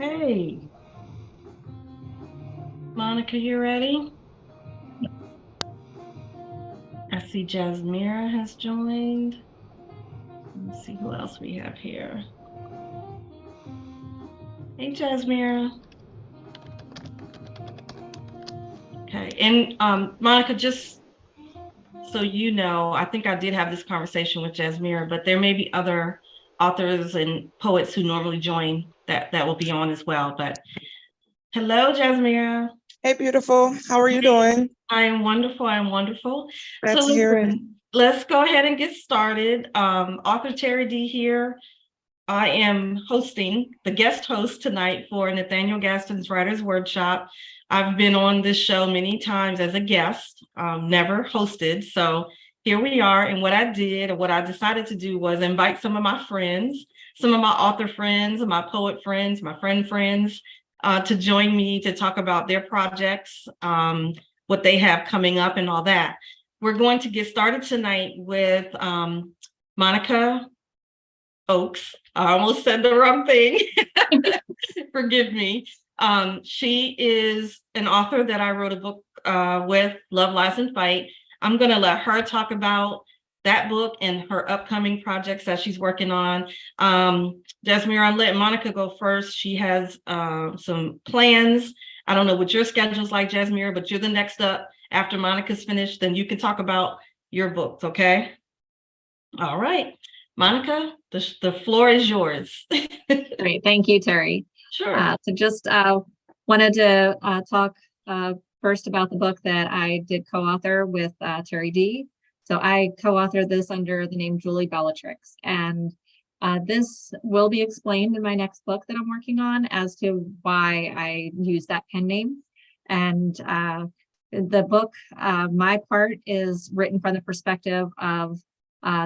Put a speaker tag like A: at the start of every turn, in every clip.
A: Hey, Monica, you ready? I see Jasmira has joined. Let's see who else we have here. Hey, Jasmira. Okay, and Monica, just so you know, I think I did have this conversation with Jasmira, but there may be other authors and poets who normally join that will be on as well. But hello, Jasmira.
B: Hey, beautiful. How are you doing?
A: I am wonderful. I am wonderful.
B: Glad
A: So
B: to hear it.
A: listen, let's go ahead and get started. Author Terri D here. I am hosting the guest host tonight for Nathaniel Gadsden's Writer's Workshop. I've been on this show many times as a guest, never hosted. So here we are. And what I did, or what I decided to do, was invite some of my friends, some of my author friends, my poet friends, my friends, to join me to talk about their projects, what they have coming up, and all that. We're going to get started tonight with Monica Oaks. I almost said the wrong thing. Forgive me. She is an author that I wrote a book with, Love, Lies, and Fight. I'm going to let her talk about that book and her upcoming projects that she's working on. Jasmine, I'll let Monica go first. She has some plans. I don't know what your schedule's like, Jasmine, but you're the next up. After Monica's finished, then you can talk about your books, okay? All right. Monica, the floor is yours.
C: Great. Thank you, Terri.
A: Sure.
C: So just wanted to talk first about the book that I did co-author with Terri D. So I co-authored this under the name Julie Bellatrix. And this will be explained in my next book that I'm working on as to why I use that pen name. And the book, my part is written from the perspective of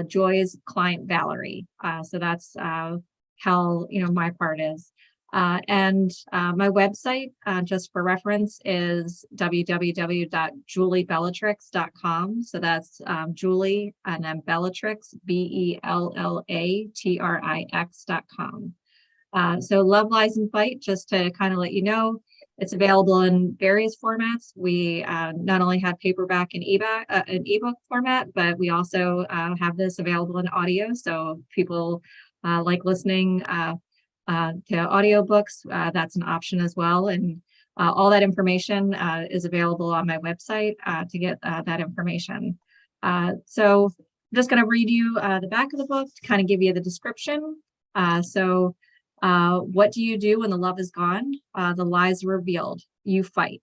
C: Joy's client, Valerie. So that's how, my part is. And my website, just for reference, is www.juliebellatrix.com. So that's Julie and then Bellatrix, Bellatrix.com. So Love, Lies, and Fight, just to kind of let you know, it's available in various formats. We not only have paperback and ebook format, but we also have this available in audio. So people like listening to audiobooks, that's an option as well. And all that information is available on my website to get that information. So I'm just going to read you the back of the book to kind of give you the description. What do you do when the love is gone? The lies are revealed. You fight.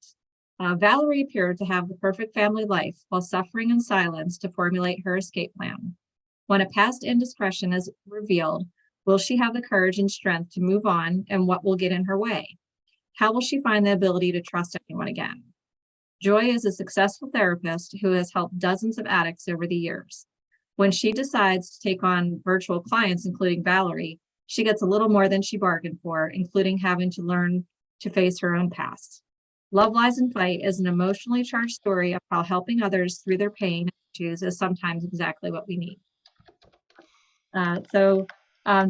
C: Valerie appeared to have the perfect family life while suffering in silence to formulate her escape plan. When a past indiscretion is revealed, will she have the courage and strength to move on, and what will get in her way? How will she find the ability to trust anyone again? Joy is a successful therapist who has helped dozens of addicts over the years. When she decides to take on virtual clients, including Valerie, she gets a little more than she bargained for, including having to learn to face her own past. Love, Lies, and Fight is an emotionally charged story of how helping others through their pain issues is sometimes exactly what we need.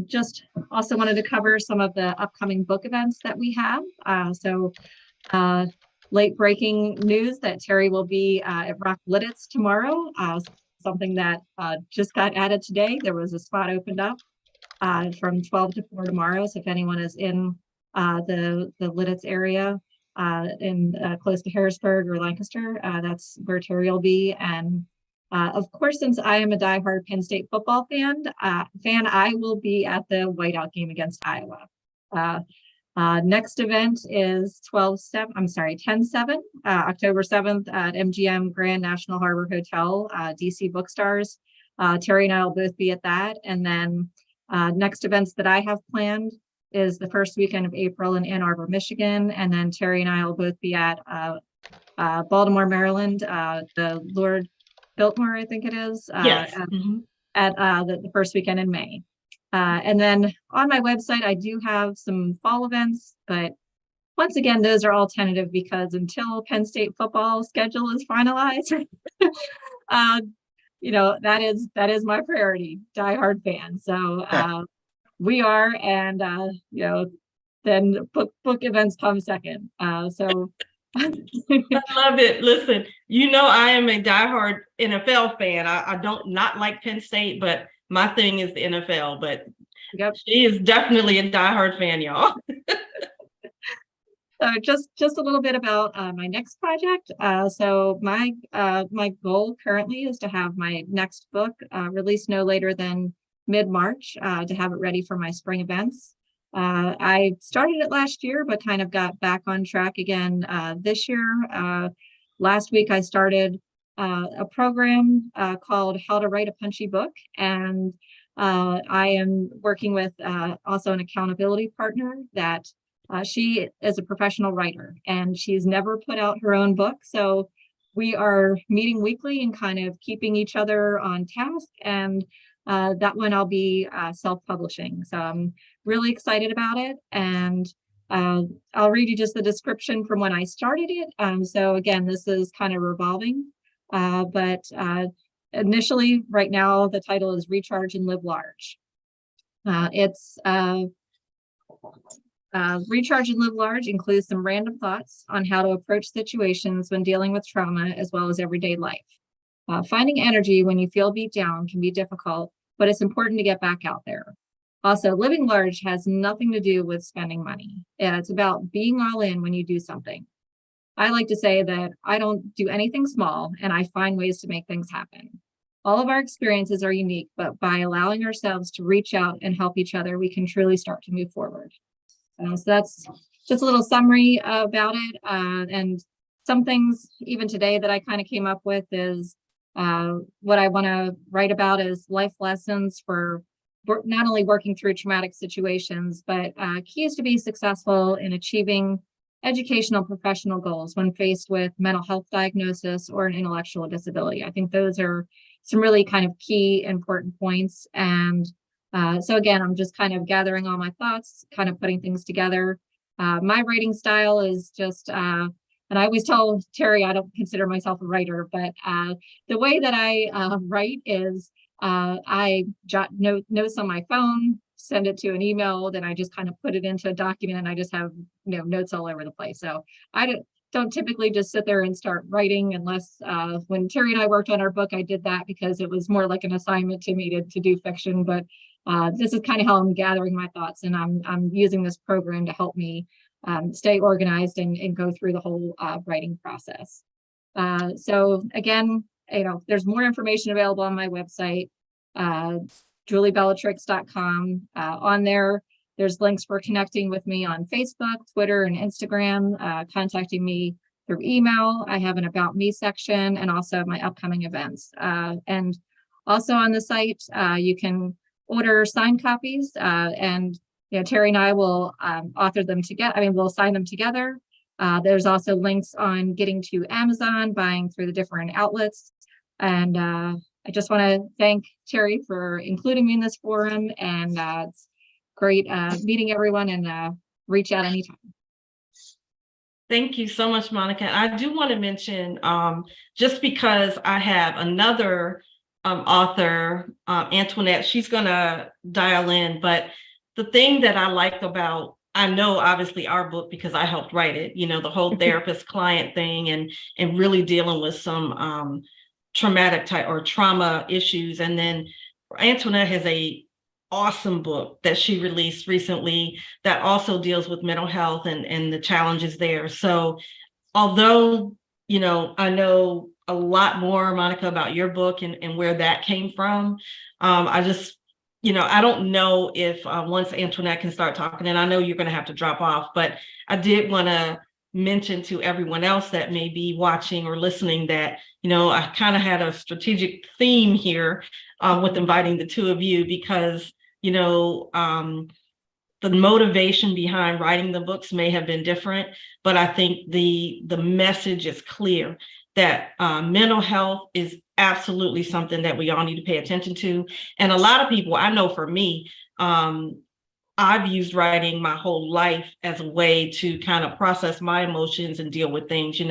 C: Just also wanted to cover some of the upcoming book events that we have. Late breaking news that Terri will be at Rock Lidditz tomorrow, something that just got added today. There was a spot opened up from 12 to 4 tomorrow. So if anyone is in the Lidditz area in close to Harrisburg or Lancaster, that's where Terri will be. And of course, since I am a diehard Penn State football fan, I will be at the whiteout game against Iowa. Next event is 10/7, October 7th at MGM Grand National Harbor Hotel, DC Bookstars. Terri and I will both be at that. And then next events that I have planned is the first weekend of April in Ann Arbor, Michigan. And then Terri and I will both be at Baltimore, Maryland, the Lord Biltmore, I think it is,
A: Yes.
C: at the first weekend in May. And then on my website, I do have some fall events, but once again, those are all tentative because until Penn State football schedule is finalized, that is my priority, diehard fan. So we are, and then book events come second. So
A: I love it. Listen, I am a diehard NFL fan. I don't not like Penn State, but my thing is the NFL. But
C: yep.
A: she is definitely a diehard fan, y'all.
C: So just a little bit about my next project. So my goal currently is to have my next book released no later than mid-March to have it ready for my spring events. I started it last year, but kind of got back on track again this year. Last week, I started a program called How to Write a Punchy Book. And I am working with also an accountability partner that she is a professional writer and she's never put out her own book. So we are meeting weekly and kind of keeping each other on task. And that one I'll be self-publishing. So I'm really excited about it. And I'll read you just the description from when I started it. So again, this is kind of revolving, but initially right now, the title is Recharge and Live Large. Recharge and Live Large includes some random thoughts on how to approach situations when dealing with trauma as well as everyday life. Finding energy when you feel beat down can be difficult, but it's important to get back out there. Also, living large has nothing to do with spending money. It's about being all in when you do something. I like to say that I don't do anything small and I find ways to make things happen. All of our experiences are unique, but by allowing ourselves to reach out and help each other, we can truly start to move forward. So that's just a little summary about it. And some things even today that I kind of came up with is what I want to write about is life lessons for not only working through traumatic situations, but keys to be successful in achieving educational professional goals when faced with mental health diagnosis or an intellectual disability. I think those are some really kind of key important points. And so again, I'm just kind of gathering all my thoughts, kind of putting things together. My writing style is just, and I always tell Terri, I don't consider myself a writer, but the way that I write is I jot notes on my phone, send it to an email, then I just kind of put it into a document and I just have notes all over the place. So I don't typically just sit there and start writing unless when Terri and I worked on our book, I did that because it was more like an assignment to me to do fiction. But this is kind of how I'm gathering my thoughts, and I'm using this program to help me stay organized and go through the whole writing process. So again, there's more information available on my website, juliebellatrix.com. On there's links for connecting with me on Facebook, Twitter, and Instagram, contacting me through email. I have an About Me section and also my upcoming events. And also on the site, you can order signed copies, and Terri and I will author them together. We'll sign them together. There's also links on getting to Amazon, buying through the different outlets. And I just want to thank Terri for including me in this forum, and it's great meeting everyone, and reach out anytime.
A: Thank you so much, Monica. I do want to mention, just because I have another author, Antoinette, she's going to dial in, but the thing that I like about, I know obviously our book because I helped write it, the whole therapist client thing and really dealing with some traumatic type or trauma issues. And then Antoinette has a awesome book that she released recently that also deals with mental health and the challenges there. So although, I know a lot more, Monica, about your book and where that came from, I just, I don't know if once Antoinette can start talking, and I know you're going to have to drop off, but I did want to mention to everyone else that may be watching or listening that, I kind of had a strategic theme here with inviting the two of you because, the motivation behind writing the books may have been different, but I think the message is clear that mental health is absolutely something that we all need to pay attention to. And a lot of people, I know for me, I've used writing my whole life as a way to kind of process my emotions and deal with things.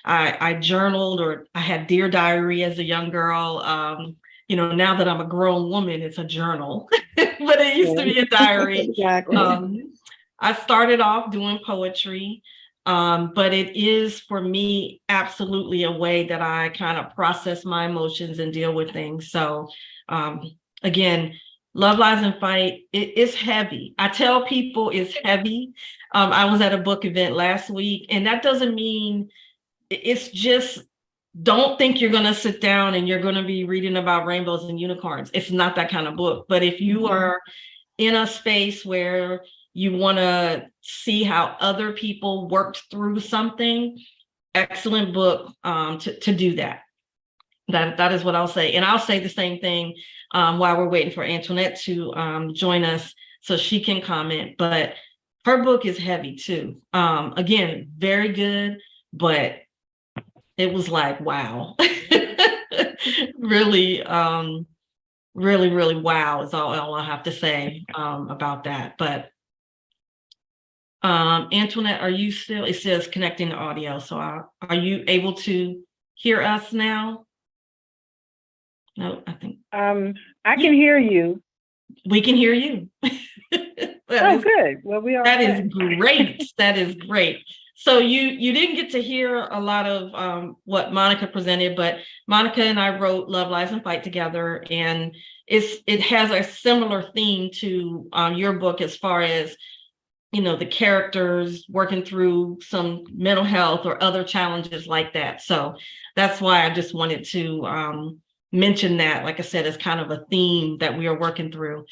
A: I journaled, or I had Dear Diary as a young girl. Now that I'm a grown woman, it's a journal, but it used to be a diary.
B: Exactly.
A: I started off doing poetry, but it is for me absolutely a way that I kind of process my emotions and deal with things. So again, Love, Lies, and Fight, it's heavy. I tell people it's heavy. I was at a book event last week, and that doesn't mean it's just, don't think you're going to sit down and you're going to be reading about rainbows and unicorns. It's not that kind of book. But if you are in a space where you want to see how other people worked through something, excellent book to do that. That is what I'll say. And I'll say the same thing while we're waiting for Antoinette to join us so she can comment. But her book is heavy too. Again, very good, but it was like, wow. Really, really wow is all I have to say about that. But Antoinette, are you still, it says connecting the audio. So are you able to hear us now? No, I think.
D: I can hear you.
A: We can hear you.
D: Good. Well, we are.
A: That is great. That is great. So you didn't get to hear a lot of what Monica presented, but Monica and I wrote Love, Lies, and Fight together, and it has a similar theme to your book as far as, you know, the characters working through some mental health or other challenges like that. So that's why I just wanted to mention that, like I said, as kind of a theme that we are working through.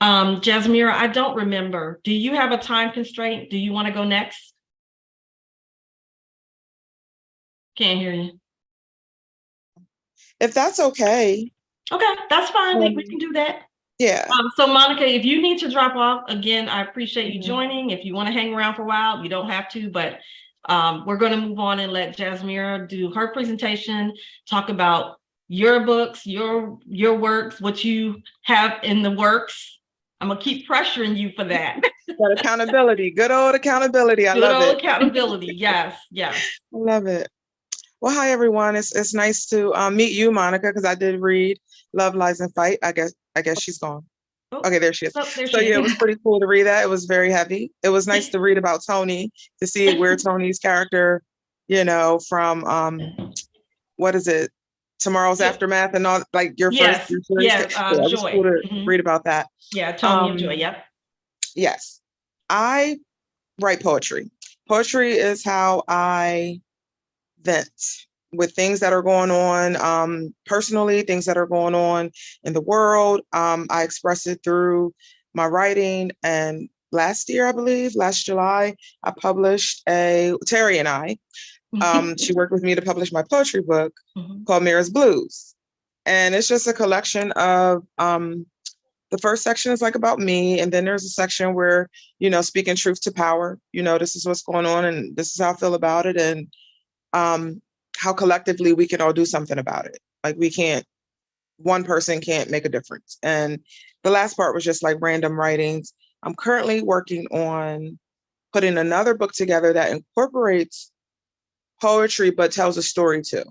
A: Jasmira, I don't remember. Do you have a time constraint? Do you want to go next? Can't hear you.
B: If that's okay.
A: Okay, that's fine. We can do that.
B: Yeah.
A: So Monica, if you need to drop off, again, I appreciate you joining. If you want to hang around for a while, you don't have to, but we're going to move on and let Jasmira do her presentation, talk about your books, your works, what you have in the works. I'm gonna keep pressuring you for that.
B: That accountability, good old accountability. I love it.
A: Good old accountability. Yes, yes.
B: I love it. Well, hi everyone. It's nice to meet you, Monica, because I did read Love, Lies, and Fight. I guess she's gone.
A: Oh,
B: okay, there she is.
A: oh, there
B: So
A: she
B: yeah,
A: is.
B: it was pretty cool to read that. It was very heavy. It was nice to read about Tony, to see where Tony's character, you know, from what is it? Tomorrow's Aftermath and all, like your
A: Yes,
B: first.
A: yes,
B: It was
A: Joy.
B: cool to read about that.
A: Yeah, Tony and Joy. Yep.
B: Yes, I write poetry. Poetry is how I vent with things that are going on personally, things that are going on in the world. I express it through my writing. And last year, I believe, last July, I published Terri and I, she worked with me to publish my poetry book called Mira's Blues. And it's just a collection of, the first section is like about me. And then there's a section where, you know, speaking truth to power, you know, this is what's going on and this is how I feel about it. And how collectively we can all do something about it. Like one person can't make a difference. And the last part was just like random writings. I'm currently working on putting another book together that incorporates poetry, but tells a story too.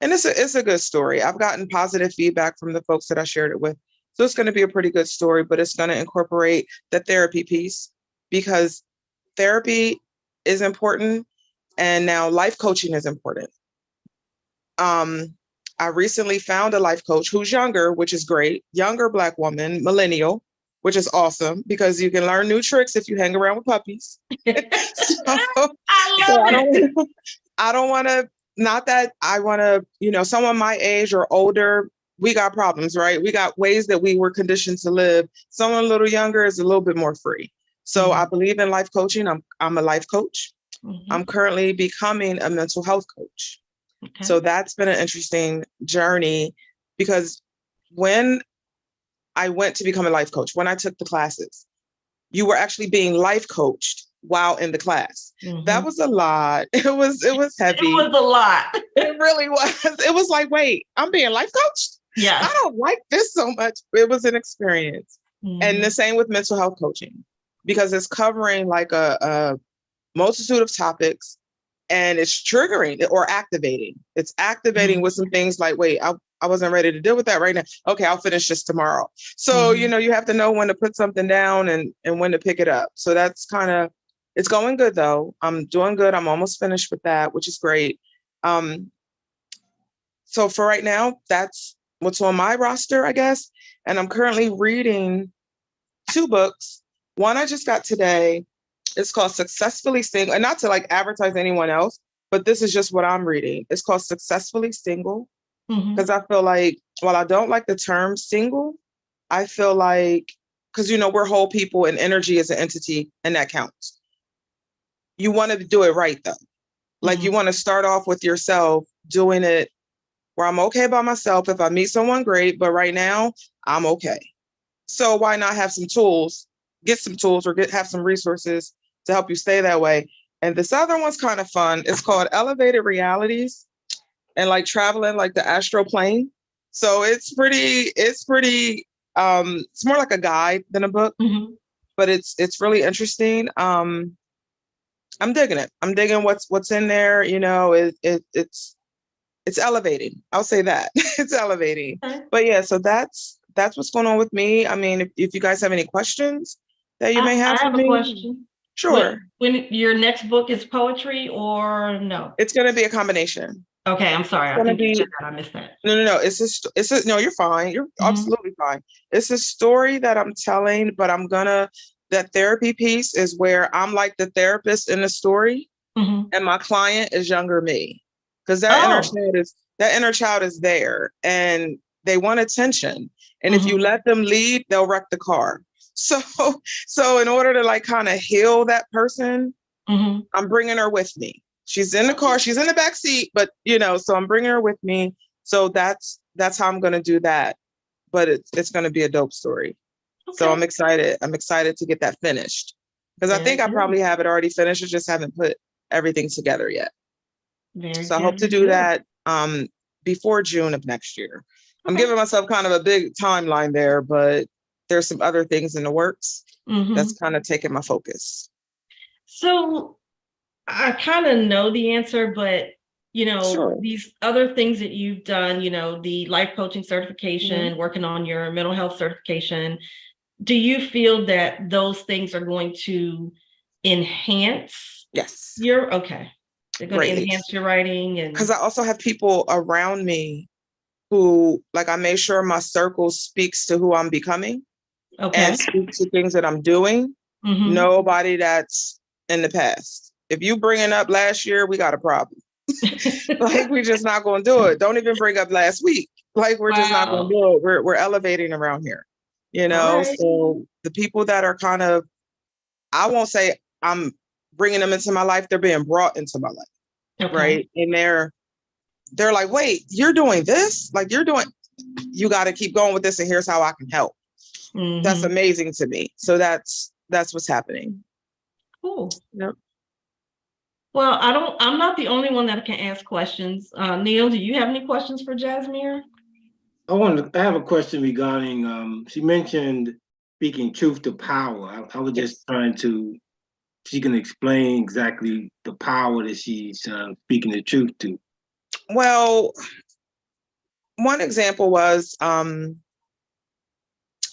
B: And it's a good story. I've gotten positive feedback from the folks that I shared it with. So it's going to be a pretty good story, but it's going to incorporate the therapy piece, because therapy is important. And now life coaching is important. I recently found a life coach who's younger, which is great. Younger Black woman, millennial, which is awesome because you can learn new tricks if you hang around with puppies. I don't want to, not that I want to, you know, someone my age or older, we got problems, right? We got ways that we were conditioned to live. Someone a little younger is a little bit more free. So I believe in life coaching. I'm a life coach. I'm currently becoming a mental health coach. Okay. So that's been an interesting journey, because when I went to become a life coach, when I took the classes, you were actually being life coached while in the class. That was a lot. It was heavy. It was
A: a lot.
B: It really was. It was like, wait, I'm being life coached? Yeah. I don't like this so much. It was an experience. And the same with mental health coaching, because it's covering like a multitude of topics, and it's triggering or activating. It's activating with some things like, wait, I I wasn't ready to deal with that right now. Okay, I'll finish this tomorrow. So, you know, you have to know when to put something down and when to pick it up. So that's kind of, it's going good though. I'm doing good. I'm almost finished with that, which is great. So for right now, that's what's on my roster, I guess. And I'm currently reading 2 books. One I just got today. It's called Successfully Single, and not to like advertise anyone else, but this is just what I'm reading. It's called Successfully Single, because I feel like, while I don't like the term single, I feel like, because, you know, we're whole people and energy is an entity and that counts. You want to do it right though. Like you want to start off with yourself doing it where I'm okay by myself. If I meet someone, great. But right now I'm okay. So why not have some tools, get some tools or have some resources to help you stay that way. And this other one's kind of fun. It's called Elevated Realities and like traveling like the astral plane. So it's more like a guide than a book, but it's really interesting. I'm digging it. I'm digging what's in there. You know, it's elevating. I'll say that. It's elevating. Okay. But yeah, so that's what's going on with me. I mean, if you guys have any questions that you may have
A: I
B: for
A: have
B: me.
A: A question.
B: Sure.
A: When your next book is poetry or no?
B: It's going to be a combination.
A: Okay, I'm sorry. I think you said that. I missed that.
B: No. No, you're fine. You're absolutely fine. It's a story that I'm telling, but that therapy piece is where I'm like the therapist in the story, and my client is younger me, because that inner child is there, and they want attention. And if you let them lead, they'll wreck the car. So in order to like kind of heal that person, I'm bringing her with me. She's in the car, she's in the back seat, but you know, so I'm bringing her with me. So that's how I'm going to do that. But it's going to be a dope story. Okay. So I'm excited. I'm excited to get that finished, because I think I probably have it already finished. I just haven't put everything together yet. So I hope to do that before June of next year. Okay. I'm giving myself kind of a big timeline there, but there's some other things in the works that's kind of taking my focus.
A: So I kind of know the answer, but you know, these other things that you've done, you know, the life coaching certification, working on your mental health certification, do you feel that those things are going to enhance?
B: Yes.
A: They're going to enhance your writing? And
B: because I also have people around me who, like, I make sure my circle speaks to who I'm becoming. And speak to things that I'm doing. Nobody that's in the past. If you bringing up last year, we got a problem. Like, we're just not going to do it. Don't even bring up last week. Like, we're just not going to do it. We're elevating around here, you know? Right. So the people that are kind of, I won't say I'm bringing them into my life. They're being brought into my life. Right. And they're like, wait, you're doing this? Like, you got to keep going with this. And here's how I can help. That's amazing to me. So that's what's happening.
A: Cool. Yep. Well, I'm not the only one that can ask questions. Neil, do you have any questions for Jasmine?
E: I have a question regarding, she mentioned speaking truth to power. I was just trying to, she can explain exactly the power that she's speaking the truth to.
B: Well, one example was,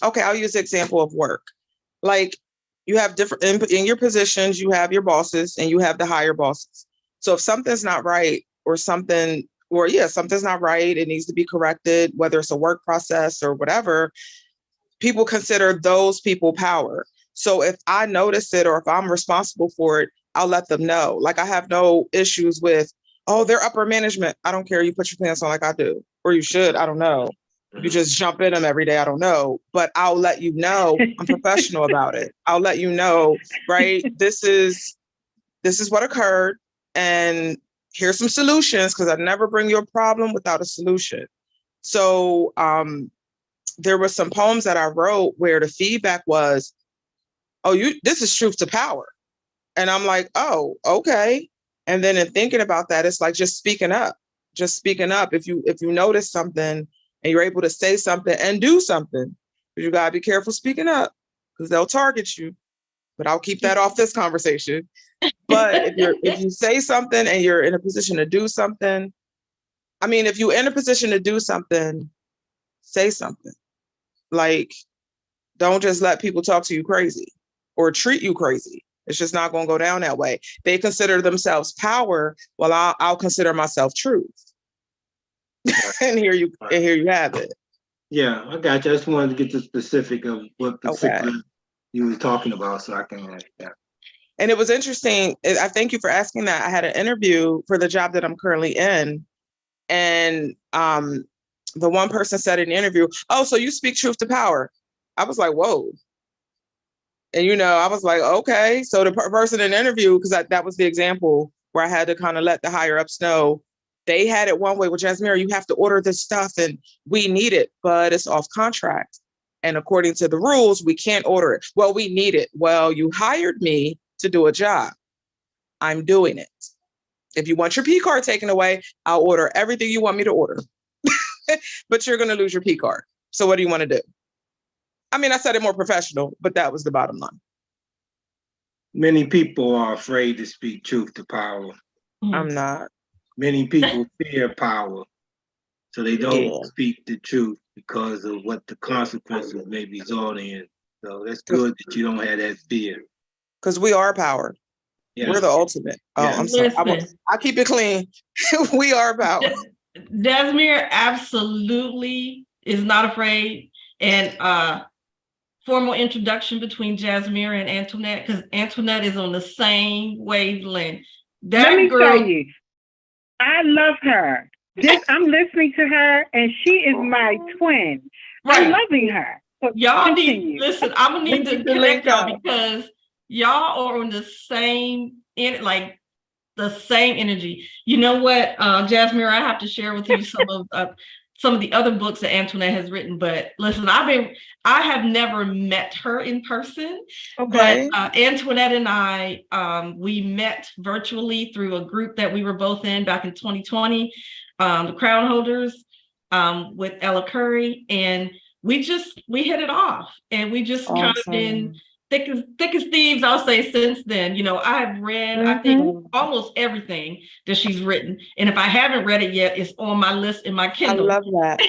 B: okay, I'll use the example of work. Like, you have different, in your positions, you have your bosses and you have the higher bosses. So if something's not right something's not right, it needs to be corrected, whether it's a work process or whatever, people consider those people power. So if I notice it or if I'm responsible for it, I'll let them know. Like, I have no issues with, oh, they're upper management. I don't care. You put your pants on like I do, or you should. I don't know. You just jump in them every day. I don't know, but I'll let you know. I'm professional about it. I'll let you know, right? This is what occurred, and here's some solutions, because I never bring you a problem without a solution. So there were some poems that I wrote where the feedback was, oh, this is truth to power. And I'm like, oh, okay. And then in thinking about that, it's like just speaking up. If you notice something and you're able to say something and do something, you got to be careful speaking up, because they'll target you. But I'll keep that off this conversation. But if you say something and you're in a position to do something, I mean, if you're in a position to do something, say something. Like, don't just let people talk to you crazy or treat you crazy. It's just not going to go down that way. They consider themselves power. Well, I'll consider myself truth. and here you have it.
E: Yeah, I got you. I just wanted to get the specific of what particular you were talking about, so I can ask that.
B: And it was interesting. I thank you for asking that. I had an interview for the job that I'm currently in, and the one person said in the interview, "Oh, so you speak truth to power?" I was like, "Whoa." And, I was like, okay. So the person in the interview, because that was the example where I had to kind of let the higher ups know, they had it one way with Jasmine, you have to order this stuff and we need it, but it's off contract. And according to the rules, we can't order it. Well, we need it. Well, you hired me to do a job. I'm doing it. If you want your P card taken away, I'll order everything you want me to order. But you're going to lose your P card. So what do you want to do? I mean, I said it more professional, but that was the bottom line.
E: Many people are afraid to speak truth to power.
B: I'm not.
E: Many people fear power, so they don't speak the truth because of what the consequences may result in. So that's good that you don't have that fear.
B: Because we are power. Yeah. We're the ultimate. Oh, I'm sorry. I keep it clean. We are power.
A: Jasmine absolutely is not afraid. And formal introduction between Jasmine and Antoinette, because Antoinette is on the same wavelength.
D: Let me tell you, I love her. I'm listening to her, and she is my twin. Right. I'm loving her. So
A: y'all need, listen, I'm gonna need to connect y'all because y'all are on the same, the same energy. You know what, Jasmine, I have to share with you some of the other books that Antoinette has written, but listen, I have never met her in person, but Antoinette and I, we met virtually through a group that we were both in back in 2020, the Crown Holders, with Ella Curry, and we hit it off, and we just kind of been thick as thieves, I'll say, since then. I have read, I think, almost everything that she's written. And if I haven't read it yet, it's on my list in my Kindle.
B: I love that.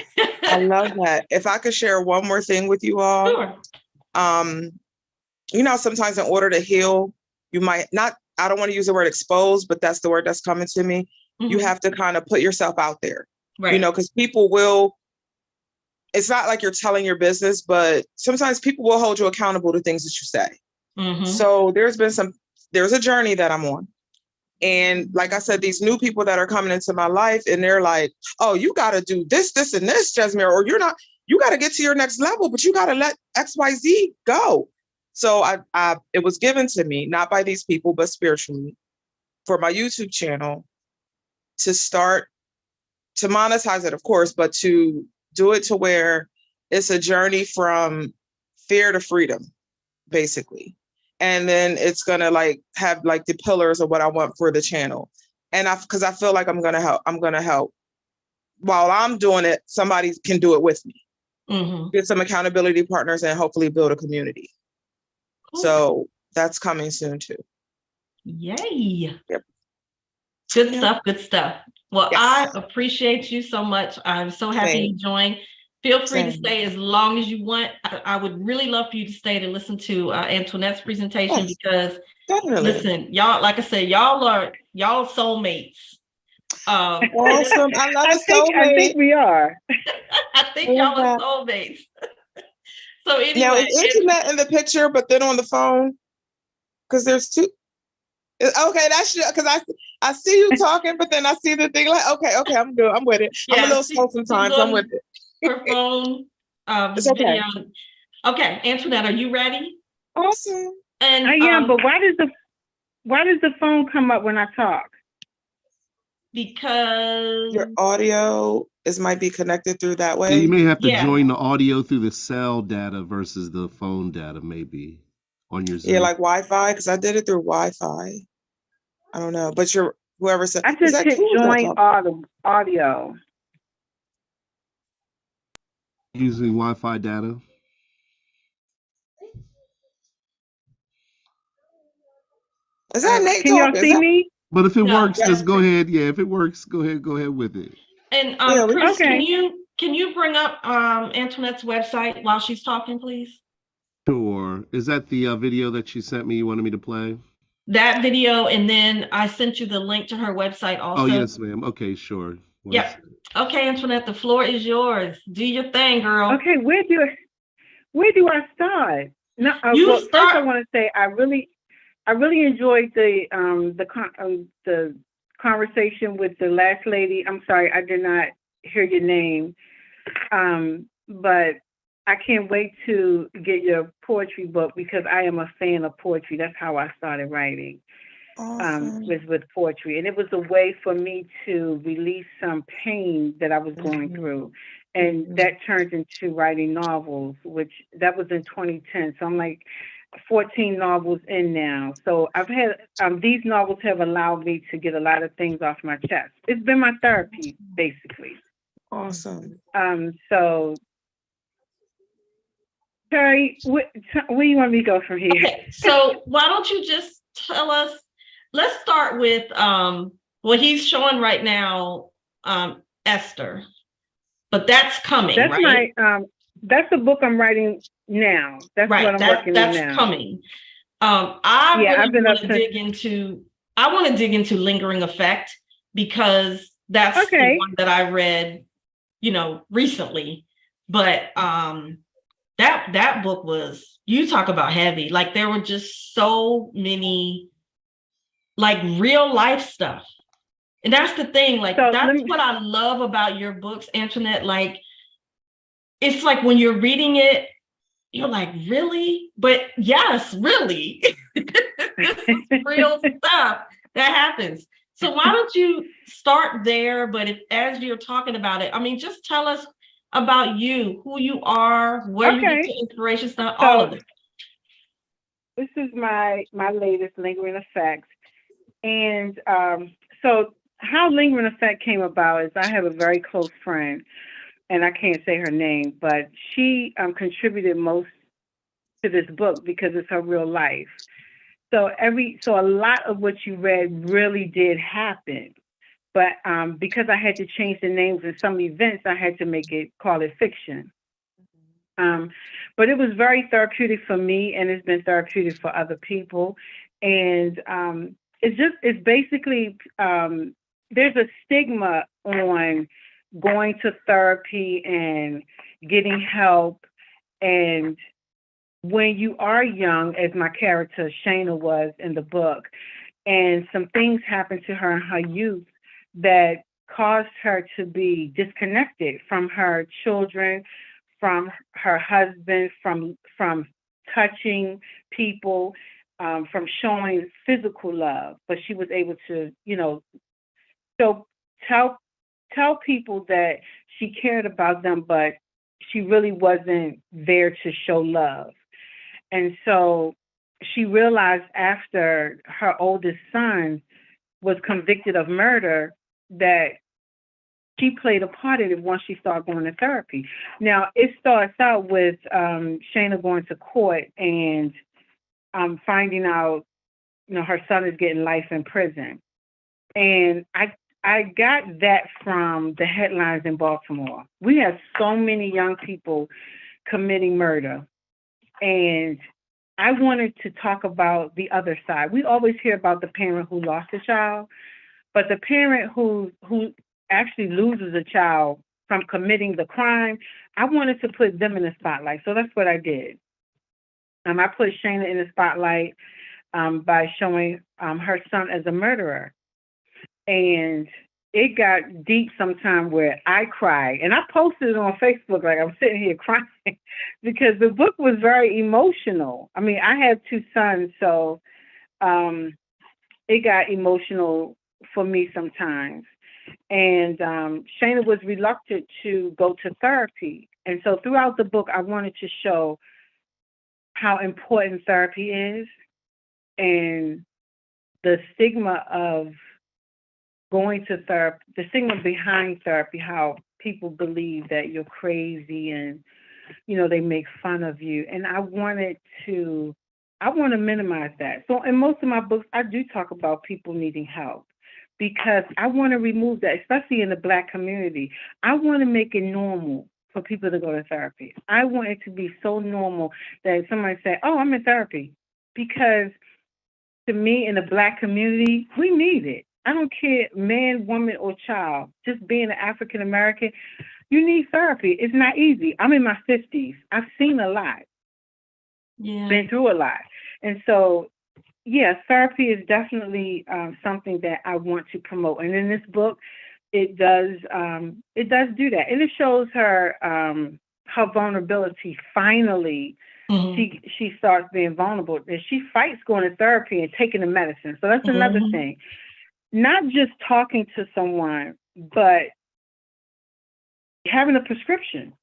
B: I love that. If I could share one more thing with you all.
A: Sure.
B: Sometimes in order to heal, you might not, I don't want to use the word expose, but that's the word that's coming to me. Mm-hmm. You have to kind of put yourself out there, right? Because people will, it's not like you're telling your business, but sometimes people will hold you accountable to things that you say. Mm-hmm. So there's a journey that I'm on. And like I said, these new people that are coming into my life, and they're like, oh, you got to do this, and this, Jasmine, or you got to get to your next level, but you got to let XYZ go. So it was given to me, not by these people, but spiritually, for my YouTube channel to start to monetize it, of course, but to do it to where it's a journey from fear to freedom, basically. And then it's going to have the pillars of what I want for the channel. And because I feel like I'm going to help. While I'm doing it, somebody can do it with me. Mm-hmm. Get some accountability partners and hopefully build a community. Cool. So that's coming soon too.
A: Yay.
B: Yep.
A: Good stuff. Good stuff. Well, yes. I appreciate you so much. I'm so happy you joined. Feel free to stay as long as you want. I would really love for you to stay to listen to Antoinette's presentation, because listen, y'all, like I said, y'all are soulmates.
B: Awesome. I love a soulmate.
D: I think we are.
A: I think y'all are soulmates. So anyway,
B: now is Internet in the picture, but then on the phone, because there's two. Okay, that's because I see you talking, but then I see the thing okay, I'm good. I'm with it. Yeah, I'm a little slow sometimes. I'm with it.
A: Her phone,
B: it's okay.
A: video. Okay, Antoinette, are you ready?
B: Awesome.
A: And
D: I am, but why does the phone come up when I talk?
A: Because
B: your audio might be connected through that way.
F: Yeah, you may have to join the audio through the cell data versus the phone data, maybe on your Zoom.
B: Yeah, like Wi-Fi, because I did it through Wi-Fi. I don't know, but whoever said
D: I just hit join audio.
F: Using Wi-Fi data.
B: Is that Nate
D: can y'all see me?
F: But if it works, just go ahead. Yeah, if it works, go ahead with it.
A: And
B: Yeah,
A: Chris,
D: Okay.
A: can you bring up Antoinette's website while she's talking, please?
F: Sure. Is that the video that she sent me you wanted me to play?
A: That video, and then I sent you the link to her website
F: Oh,
A: also.
F: yes, ma'am. Okay, sure. One
A: Yep. Okay, Antoinette, the floor is yours. Do your thing, girl.
D: Okay, where do I start? No,
A: You
D: well, first I
A: start.
D: want to say I really enjoyed the conversation with the last lady. I'm sorry, I did not hear your name, but I can't wait to get your poetry book because I am a fan of poetry. That's how I started writing.
B: awesome.
D: Was with poetry, and it was a way for me to release some pain that I was going
B: Mhm.
D: through, and that turned into writing novels, which that was in 2010. So I'm like 14 novels in now. So I've had these novels have allowed me to get a lot of things off my chest. It's been my therapy, basically.
B: Awesome.
D: So Terry, where do you want me to go from here?
A: Okay, so why don't you just tell us? Let's start with what he's showing right now, Esther. But that's coming,
D: That's
A: right?
D: that's the book I'm writing now. That's what
A: Right.
D: I'm working on
A: That's
D: now.
A: coming. I
D: Yeah, I've
A: really
D: been up
A: want to
D: since.
A: dig into lingering effect because that's the
D: Okay.
A: one that I read, recently. But that book was, you talk about heavy. Like there were just so many like real life stuff. And that's the thing, like
D: So
A: that's what I love about your books, Antoinette. Like it's like when you're reading it, you're like, really? But yes, really. This is real stuff that happens. So why don't you start there? But as you're talking about it, I mean, just tell us about you, who you are, where you get
D: okay.
A: your inspiration stuff, all
D: So
A: of it.
D: this is my latest lingering effects, and so how lingering effect came about is I have a very close friend, and I can't say her name, but she contributed most to this book because it's her real life. So a lot of what you read really did happen. But because I had to change the names of some events, I had to call it fiction. But it was very therapeutic for me, and it's been therapeutic for other people. And it's basically there's a stigma on going to therapy and getting help. And when you are young, as my character Shayna was in the book, and some things happened to her in her youth that caused her to be disconnected from her children, from her husband, from touching people, from showing physical love. But she was able to, so tell people that she cared about them, but she really wasn't there to show love. And so she realized after her oldest son was convicted of murder that she played a part in it once she started going to therapy. Now, it starts out with Shayna going to court and finding out, her son is getting life in prison. And I got that from the headlines in Baltimore. We have so many young people committing murder. And I wanted to talk about the other side. We always hear about the parent who lost a child, but the parent who actually loses a child from committing the crime, I wanted to put them in the spotlight. So that's what I did. I put Shayna in the spotlight by showing her son as a murderer. And it got deep sometime where I cried. And I posted it on Facebook like I'm sitting here crying because the book was very emotional. I mean, I have two sons, so it got emotional for me sometimes. And Shayna was reluctant to go to therapy. And so throughout the book, I wanted to show how important therapy is and the stigma of going to therapy, the stigma behind therapy, how people believe that you're crazy and, they make fun of you. And I want to minimize that. So in most of my books, I do talk about people needing help. because I want to remove that, especially in the Black community. I want to make it normal for people to go to therapy. I want it to be so normal that somebody say, "Oh, I'm in therapy," because to me, in the Black community, we need it. I don't care, man, woman, or child. Just being an African American, you need therapy. It's not easy. I'm in my 50s. I've seen a lot,
A: Yeah.
D: been through a lot, and so yeah, therapy is definitely something that I want to promote. And in this book, it does do that, and it shows her her vulnerability. Finally,
A: Mhm.
D: she starts being vulnerable, and she fights going to therapy and taking the medicine. So that's another
A: Mhm.
D: thing. Not just talking to someone, but having a prescription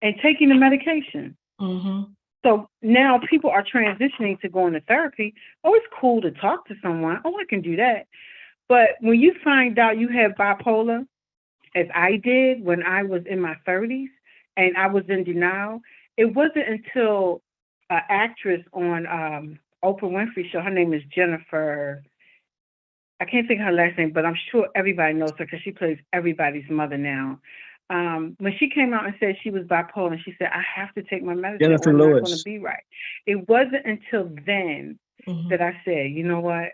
D: and taking the medication.
A: Mhm.
D: So now people are transitioning to going to therapy. Oh, it's cool to talk to someone. Oh, I can do that. But when you find out you have bipolar, as I did when I was in my 30s and I was in denial, it wasn't until an actress on Oprah Winfrey show, her name is Jennifer, I can't think of her last name, but I'm sure everybody knows her because she plays everybody's mother now. When she came out and said she was bipolar, and she said, "I have to take my medicine or
G: Jennifer
D: I'm not going to
G: Lewis.
D: be right." It wasn't until then
A: Mhm.
D: that I said, "You know what?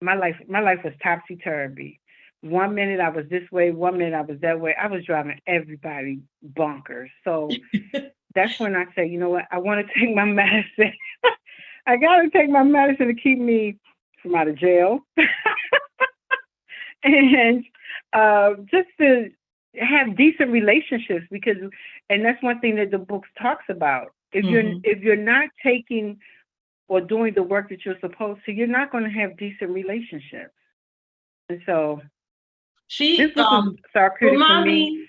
D: My life was topsy turvy. One minute I was this way, one minute I was that way. I was driving everybody bonkers." So that's when I say, you know what? I want to take my medicine. I got to take my medicine to keep me from out of jail. And just to have decent relationships, because, and that's one thing that the book talks about. If you're not taking or doing the work that you're supposed to, you're not going to have decent relationships. And so
A: She
D: this book was therapeutic for
A: remind
D: me.
A: me.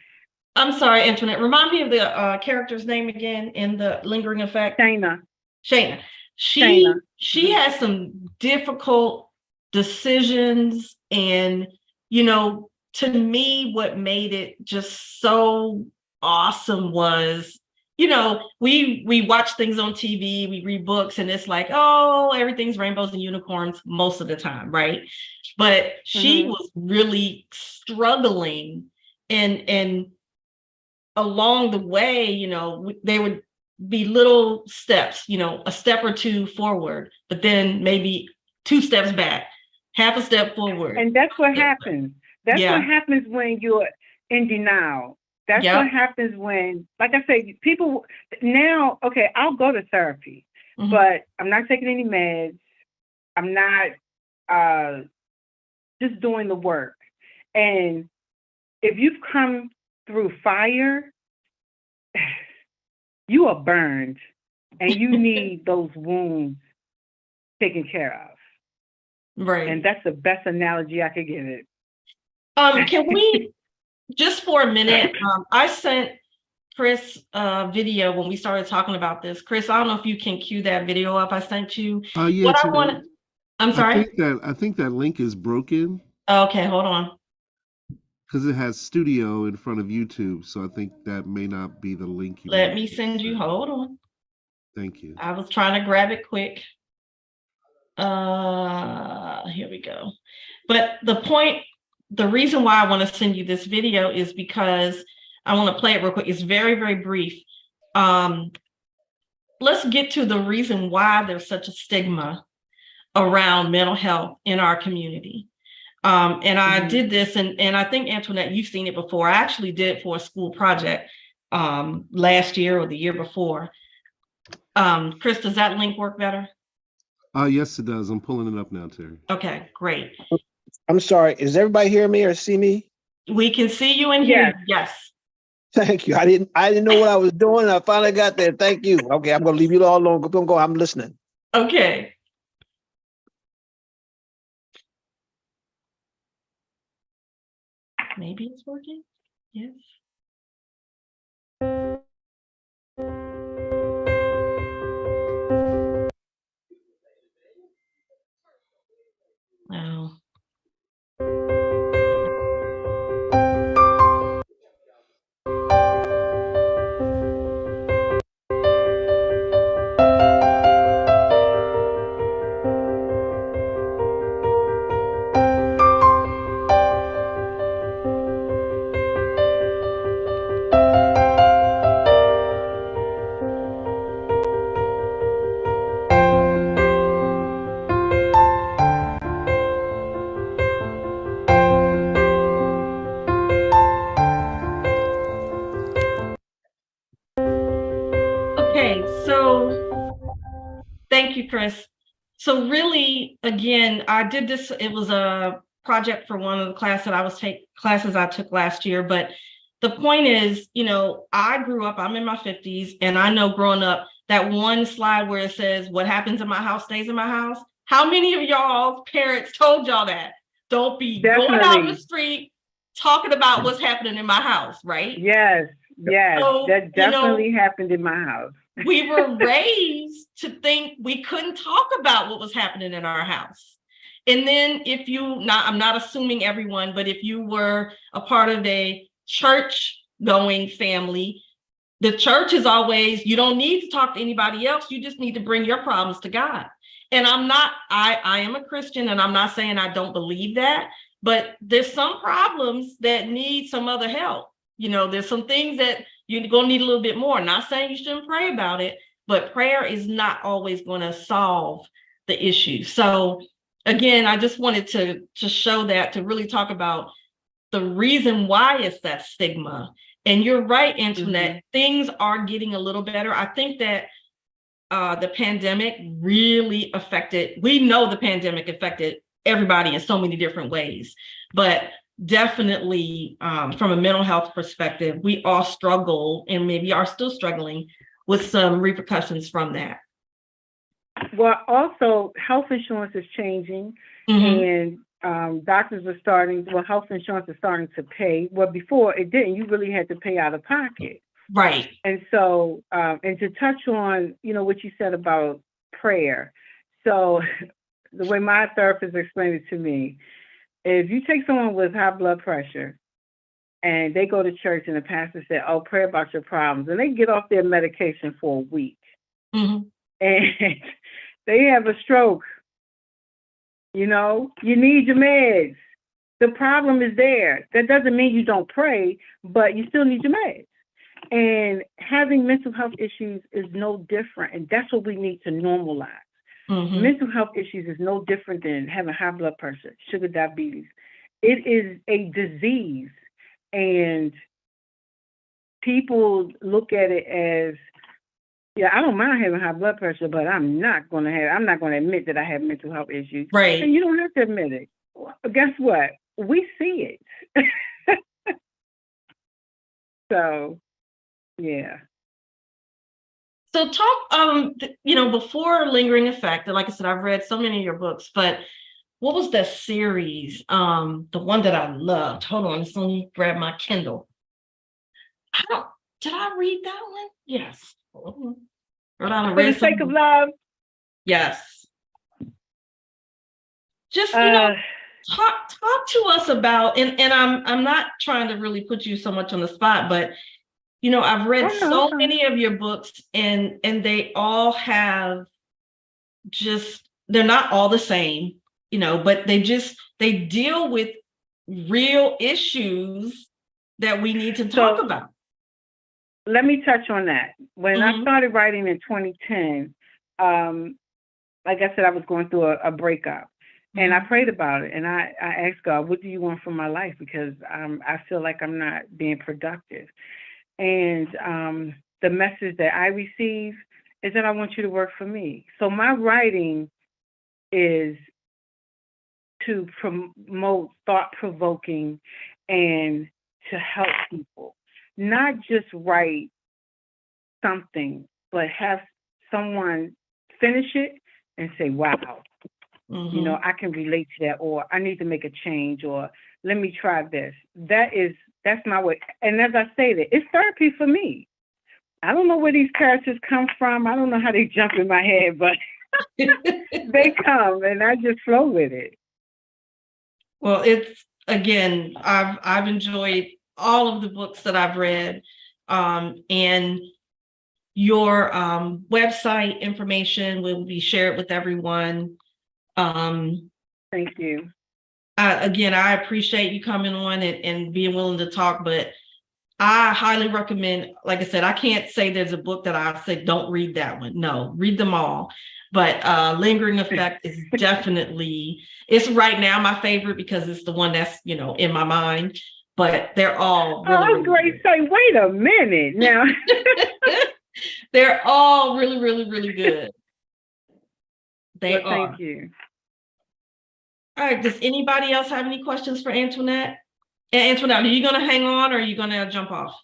A: I'm sorry, Antoinette. Remind me of the character's name again in the Lingering Effect.
D: Shayna.
A: Shayna.
D: Shayna.
A: She has some difficult decisions, and to me, what made it just so awesome was, we watch things on TV, we read books, and it's like, oh, everything's rainbows and unicorns most of the time, right? But she was really struggling, and along the way, they would be little steps, a step or two forward, but then maybe 2 steps back, half a step forward.
D: And that's what happens. That's
A: Yeah.
D: what happens when you're in denial. That's
A: Yep.
D: what happens when, like I say, people now, okay, I'll go to therapy,
A: Mhm.
D: but I'm not taking any meds. I'm not just doing the work. And if you've come through fire, you are burned and you need those wounds taken care of.
A: Right.
D: And that's the best analogy I could give it.
A: Can we, just for a minute, I sent Chris a video when we started talking about this. Chris, I don't know if you can cue that video up I sent you.
F: Yeah,
A: What I want to, I'm sorry?
F: I think that link is broken
A: Okay, hold on.
F: because it has studio in front of YouTube. So I think that may not be the link you
A: Let
F: want
A: me
F: to
A: send you,
F: send.
A: hold on.
F: Thank you.
A: I was trying to grab it quick. Here we go. But the reason why I want to send you this video is because I want to play it real quick. It's very, very brief. Let's get to the reason why there's such a stigma around mental health in our community. And I did this, and I think, Antoinette, you've seen it before. I actually did it for a school project last year or the year before. Chris, does that link work better?
F: Yes, it does. I'm pulling it up now, Terry.
A: Okay, great.
G: I'm sorry. Is everybody hear me or see me?
A: We can see you and hear you. Yes.
G: Thank you. I didn't know what I was doing. I finally got there. Thank you. Okay, I'm gonna leave you all alone. Go. I'm listening.
A: Okay. Maybe it's working. Yes. Wow. Okay, so thank you, Chris. So really, again, I did this, it was a project for one of the classes I took last year, but the point is, I grew up, I'm in my 50s, and I know growing up, that one slide where it says, what happens in my house stays in my house. How many of y'all parents told y'all that? Don't be going out in the street talking about what's happening in my house, right?
D: Yes,
A: So,
D: that definitely happened in my house.
A: We were raised to think we couldn't talk about what was happening in our house. And then I'm not assuming everyone, but if you were a part of a church going family, the church is always, you don't need to talk to anybody else. You just need to bring your problems to God. And I am a Christian, and I'm not saying I don't believe that, but there's some problems that need some other help. There's some things that you're going to need a little bit more. Not saying you shouldn't pray about it, but prayer is not always going to solve the issue. So again, I just wanted to show that, to really talk about the reason why it's that stigma. And you're right, Antoinette, things are getting a little better. I think that the pandemic really we know the pandemic affected everybody in so many different ways, but definitely from a mental health perspective, we all struggle, and maybe are still struggling with some repercussions from that.
D: Well, also health insurance is changing, and doctors are health insurance is starting to pay. Well, before it didn't, you really had to pay out of pocket.
A: Right.
D: And so, and to touch on, what you said about prayer. So the way my therapist explained it to me, if you take someone with high blood pressure and they go to church and the pastor said, oh, pray about your problems, and they get off their medication for a week and they have a stroke, you need your meds. The problem is there. That doesn't mean you don't pray, but you still need your meds. And having mental health issues is no different. And that's what we need to normalize. Mental health issues is no different than having high blood pressure, sugar, diabetes. It is a disease. And people look at it as, I don't mind having high blood pressure, but I'm not going to admit that I have mental health issues.
A: Right.
D: And you don't have to admit it. Guess what? We see it. So, yeah.
A: So talk, before Lingering Effect, like I said, I've read so many of your books, but what was the series, the one that I loved? Hold on, let me grab my Kindle. Did I read that one? Yes. For the
D: Sake of Love.
A: Yes. Just, talk to us about, and I'm not trying to really put you so much on the spot, but I've read so many of your books, and they all have they're not all the same, but they deal with real issues that we need to talk about.
D: Let me touch on that. When I started writing in 2010, like I said, I was going through a breakup, and I prayed about it, and I asked God, what do you want from my life? Because I feel like I'm not being productive. And the message that I receive is that I want you to work for me. So my writing is to promote thought-provoking and to help people. Not just write something, but have someone finish it and say, wow, I can relate to that, or I need to make a change, or let me try this. That's my way. And as I say that, it's therapy for me. I don't know where these characters come from. I don't know how they jump in my head, but they come and I just flow with it.
A: Well, again, I've enjoyed all of the books that I've read, and your website information will be shared with everyone.
D: Thank you.
A: Again, I appreciate you coming on and being willing to talk, but I highly recommend, like I said, I can't say there's a book that I say, don't read that one. No, read them all. But Lingering Effect is definitely, it's right now my favorite because it's the one that's, in my mind, but they're all really,
D: great. Say, wait a minute now.
A: They're all really, really, really good. They
D: Well,
A: are.
D: thank you.
A: All right, does anybody else have any questions for Antoinette? Antoinette, are you gonna hang on or are you gonna jump off?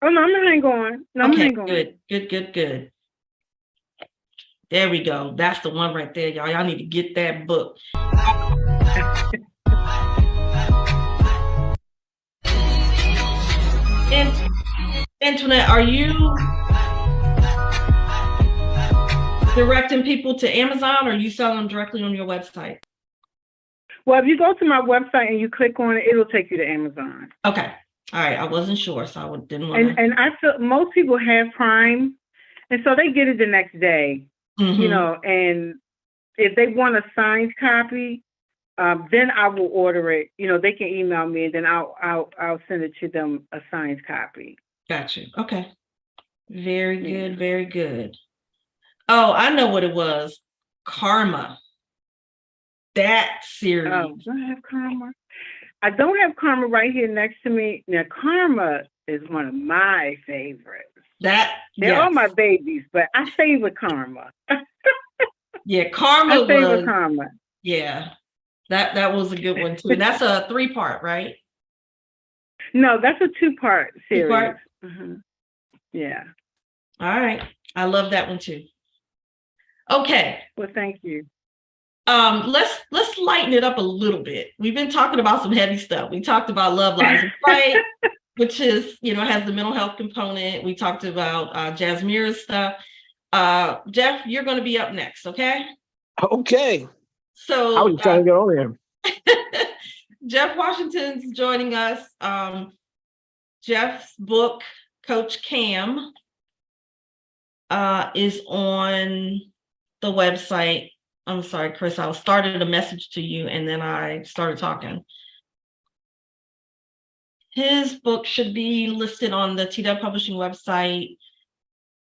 D: Oh, no, I'm gonna hang on. No, I'm
A: Okay,
D: gonna hang on.
A: good. There we go. That's the one right there, y'all. Y'all need to get that book. And Antoinette, are you directing people to Amazon or are you selling them directly on your website?
D: Well, if you go to my website and you click on it, it'll take you to Amazon.
A: Okay. All right. I wasn't sure, so I didn't want to.
D: And I feel most people have Prime, and so they get it the next day. You know, and if they want a signed copy, then I will order it. You know, they can email me, and then I'll send it to them a signed copy.
A: Gotcha. Okay. Very good. Very good. Oh, I know what it was. Karma. That series.
D: Oh, do I have Karma? I don't have Karma right here next to me. Now, Karma is one of my favorites. They're all my babies, but I favor Karma.
A: Yeah, Karma
D: I favor
A: was.
D: Karma.
A: Yeah, that was a good one too. And that's a 3-part, right?
D: No, that's a 2-part series.
A: 2-part?
D: Yeah.
A: All right. I love that one too. Okay.
D: Well, thank you.
A: Let's lighten it up a little bit. We've been talking about some heavy stuff. We talked about Love, Lies, and Fright, which is, has the mental health component. We talked about Jasmira's stuff. Jeff, you're going to be up next, okay?
G: Okay.
A: So
G: I was trying to get on there.
A: Jeff Washington's joining us. Jeff's book, Coach Cam, is on the website. I'm sorry, Chris, I started a message to you and then I started talking. His book should be listed on the TW Publishing website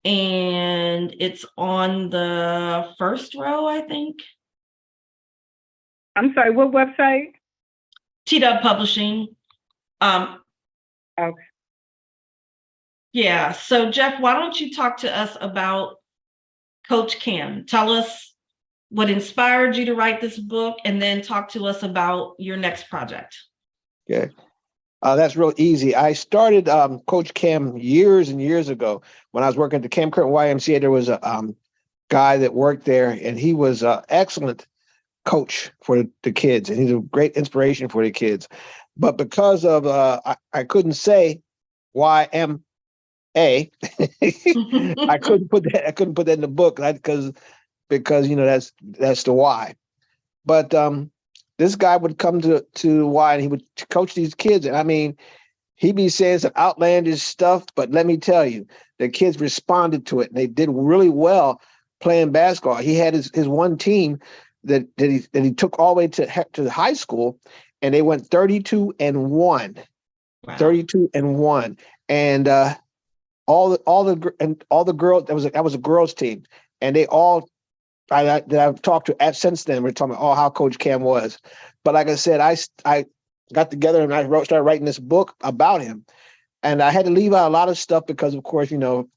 A: and it's on the first row, I think.
D: I'm sorry, what website?
A: TW Publishing.
D: Okay.
A: Yeah, so Jeff, why don't you talk to us about Coach Cam? Tell us what inspired you to write this book, and then talk to us about your next project.
G: Okay. That's real easy. I started Coach Cam years and years ago when I was working at the Cam Curtin YMCA. There was a guy that worked there, and he was an excellent coach for the kids, and he's a great inspiration for the kids. But because of I couldn't say YMA, I couldn't put that in the book because that's the why. But this guy would come to Y and he would coach these kids. And I mean, he'd be saying some outlandish stuff, but let me tell you, the kids responded to it and they did really well playing basketball. He had his one team that he took all the way to high school, and they went 32-1. Wow. 32-1. And all the girls, that was a girls team, and they all that I've talked to since then, we're talking about how Coach Cam was. But like I said, I got together and I started writing this book about him. And I had to leave out a lot of stuff because, of course,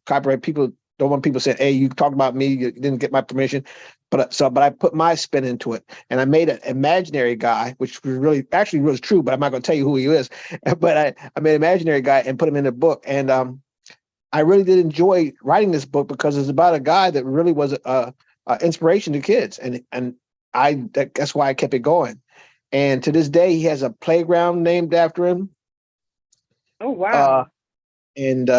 G: copyright people don't want people saying, hey, you talked about me, you didn't get my permission. But I put my spin into it. And I made an imaginary guy, which was actually was true, but I'm not going to tell you who he is. But I made an imaginary guy and put him in the book. And I really did enjoy writing this book because it's about a guy that really was inspiration to kids, and that's why I kept it going. And to this day, he has a playground named after him.
D: Oh wow!
G: And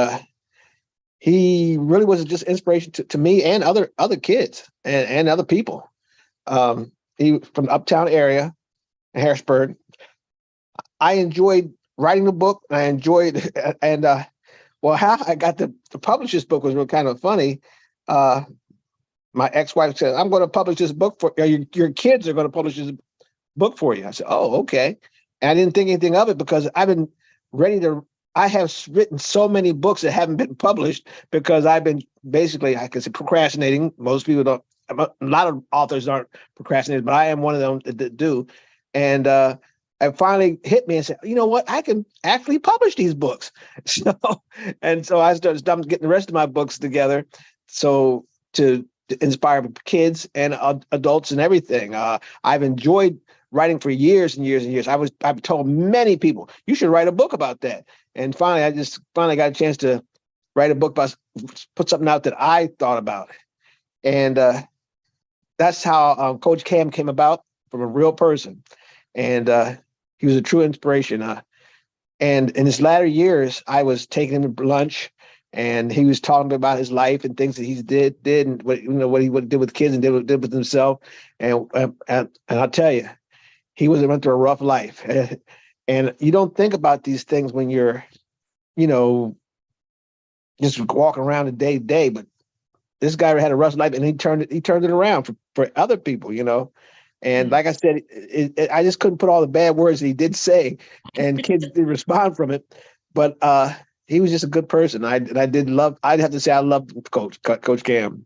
G: he really was just inspiration to me and other kids and other people. He from the uptown area, Harrisburg. I enjoyed writing the book. I enjoyed and how I got to publish this book was really kind of funny. My ex-wife said, I'm going to publish this book for you. Your kids are going to publish this book for you. I said, oh, okay. And I didn't think anything of it because I've been I have written so many books that haven't been published because I've been basically, I can say, procrastinating. Most people don't, a lot of authors aren't procrastinating, but I am one of them that do. And it finally hit me and said, you know what, I can actually publish these books. So I started getting the rest of my books together so to inspire kids and adults and everything. I've enjoyed writing for years and years and years. I've told many people, you should write a book about that. And finally, I just finally got a chance to write a book about, put something out that I thought about. And that's how Coach Cam came about, from a real person. And he was a true inspiration. And in his latter years, I was taking him to lunch, and he was talking about his life and things that he did and what, what he did with kids and did with himself. And I'll tell you, he went through a rough life. And you don't think about these things when you're, just walking around the day to day. But this guy had a rough life, and he turned it around for other people, And like I said, I just couldn't put all the bad words that he did say, and kids did respond from it. But he was just a good person. I'd have to say I loved Coach Cam,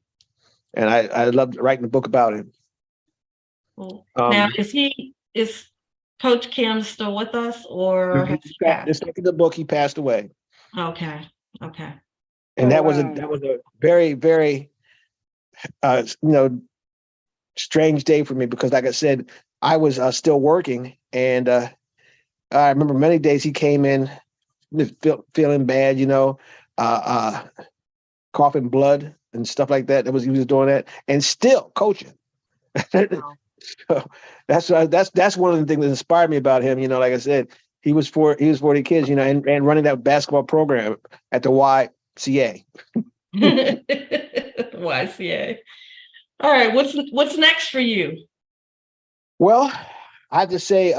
G: and I loved writing a book about him.
A: Cool. Now, is Coach Cam still with us, or has he passed?
G: This second the book, he passed away.
A: Okay.
G: And that was
D: wow.
G: a very, very strange day for me, because like I said, I was still working, and I remember many days he came in feeling bad, coughing blood and stuff like that. He was doing that, and still coaching.
A: Wow.
G: So that's one of the things that inspired me about him. Like I said, he was for the kids, and running that basketball program at the YCA.
A: YCA. All right, what's next for you?
G: Well, I have to say,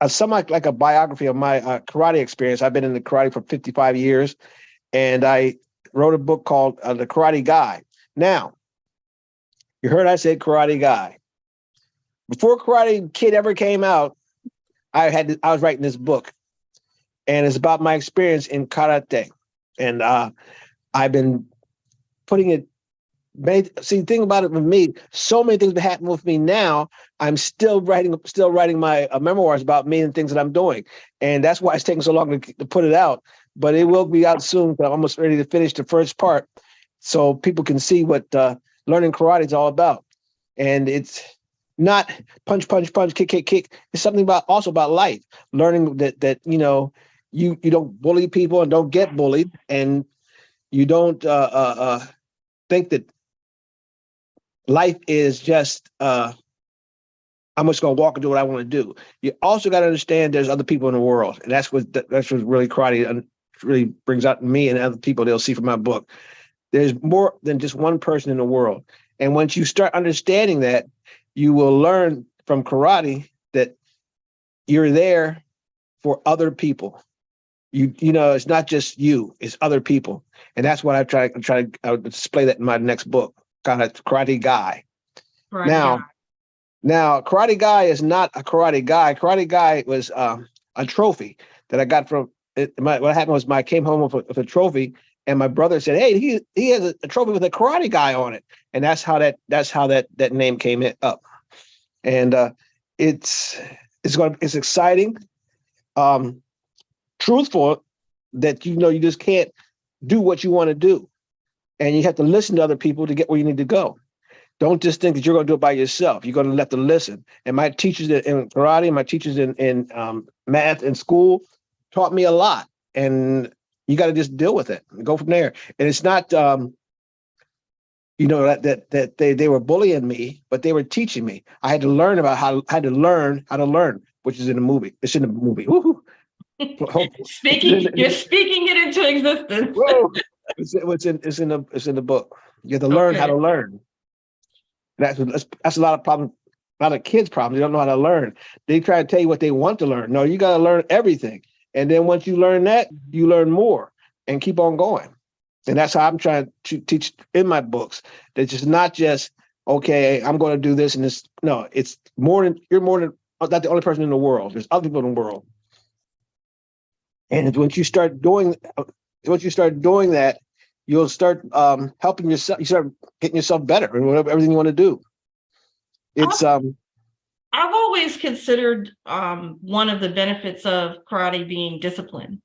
G: somewhat like a biography of my karate experience. I've been in the karate for 55 years, and I wrote a book called The Karate Guy. Now, you heard I said Karate Guy. Before Karate Kid ever came out, I was writing this book, and it's about my experience in karate. And I've been putting it. See, the thing about it with me, so many things have happened with me now. I'm still writing my memoirs about me and things that I'm doing, and that's why it's taking so long to put it out. But it will be out soon. I'm almost ready to finish the first part, so people can see what learning karate is all about. And it's not punch, punch, punch, kick, kick, kick. It's something also about life. Learning that you don't bully people and don't get bullied, and you don't think that life is just I'm just gonna walk and do what I want to do. You also got to understand there's other people in the world, and that's what really karate really brings out in me and other people. They'll see from my book. There's more than just one person in the world, and once you start understanding that, you will learn from karate that you're there for other people. It's not just you; it's other people, and that's what I try to display that in my next book, kind of Karate Guy.
A: Right.
G: Now, Karate Guy is not a Karate Guy. Karate Guy was a trophy that I got from. What happened was I came home with a trophy, and my brother said, "Hey, he has a trophy with a Karate Guy on it," and that's how that name came up. And it's exciting, truthful, that you just can't do what you want to do, and you have to listen to other people to get where you need to go. Don't just think that you're going to do it by yourself. You're going to have to listen. And my teachers in karate, my teachers in math in school taught me a lot. And you got to just deal with it and go from there. And it's not, that they were bullying me, but they were teaching me. I had to learn how to learn, which is in the movie. It's in the movie. Woo-hoo.
A: You're speaking it into existence.
G: Whoa. It's in the book. You have to learn how to learn. That's a lot of problems. A lot of kids' problems. They don't know how to learn. They try to tell you what they want to learn. No, you got to learn everything. And then once you learn that, you learn more and keep on going. And that's how I'm trying to teach in my books. That it's not just, okay, I'm going to do this and this. No, it's more than you're not the only person in the world. There's other people in the world. And once you start doing that, you'll start helping yourself. You start getting yourself better in everything you want to do. It's
A: I've always considered one of the benefits of karate being discipline.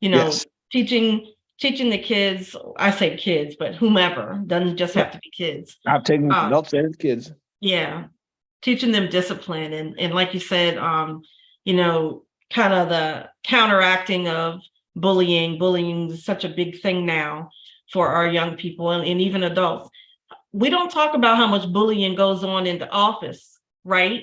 G: Yes.
A: Teaching teaching the kids, I say kids, but whomever, doesn't just have to be kids.
G: I'm taking
A: Uh,
G: notes and kids.
A: Yeah, teaching them discipline and like you said, you know, kind of the counteracting of bullying. Bullying is such a big thing now for our young people and even adults. We don't talk about how much bullying goes on in the office, right?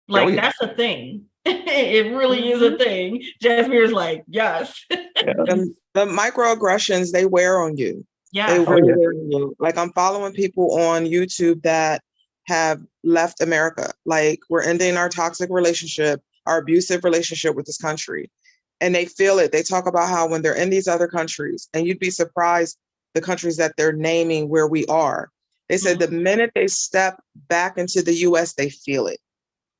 A: Like
G: yeah.
A: that's a thing. It really is a thing. Jasmine's like, yes.
B: The microaggressions they wear on you. They
A: Yeah.
B: really wear on you. Like I'm following people on YouTube that have left America. Like we're ending our toxic relationship, our abusive relationship with this country. And they feel it. They talk about how when they're in these other countries, and you'd be surprised the countries that they're naming where we are. They said the minute they step back into the US, they feel it.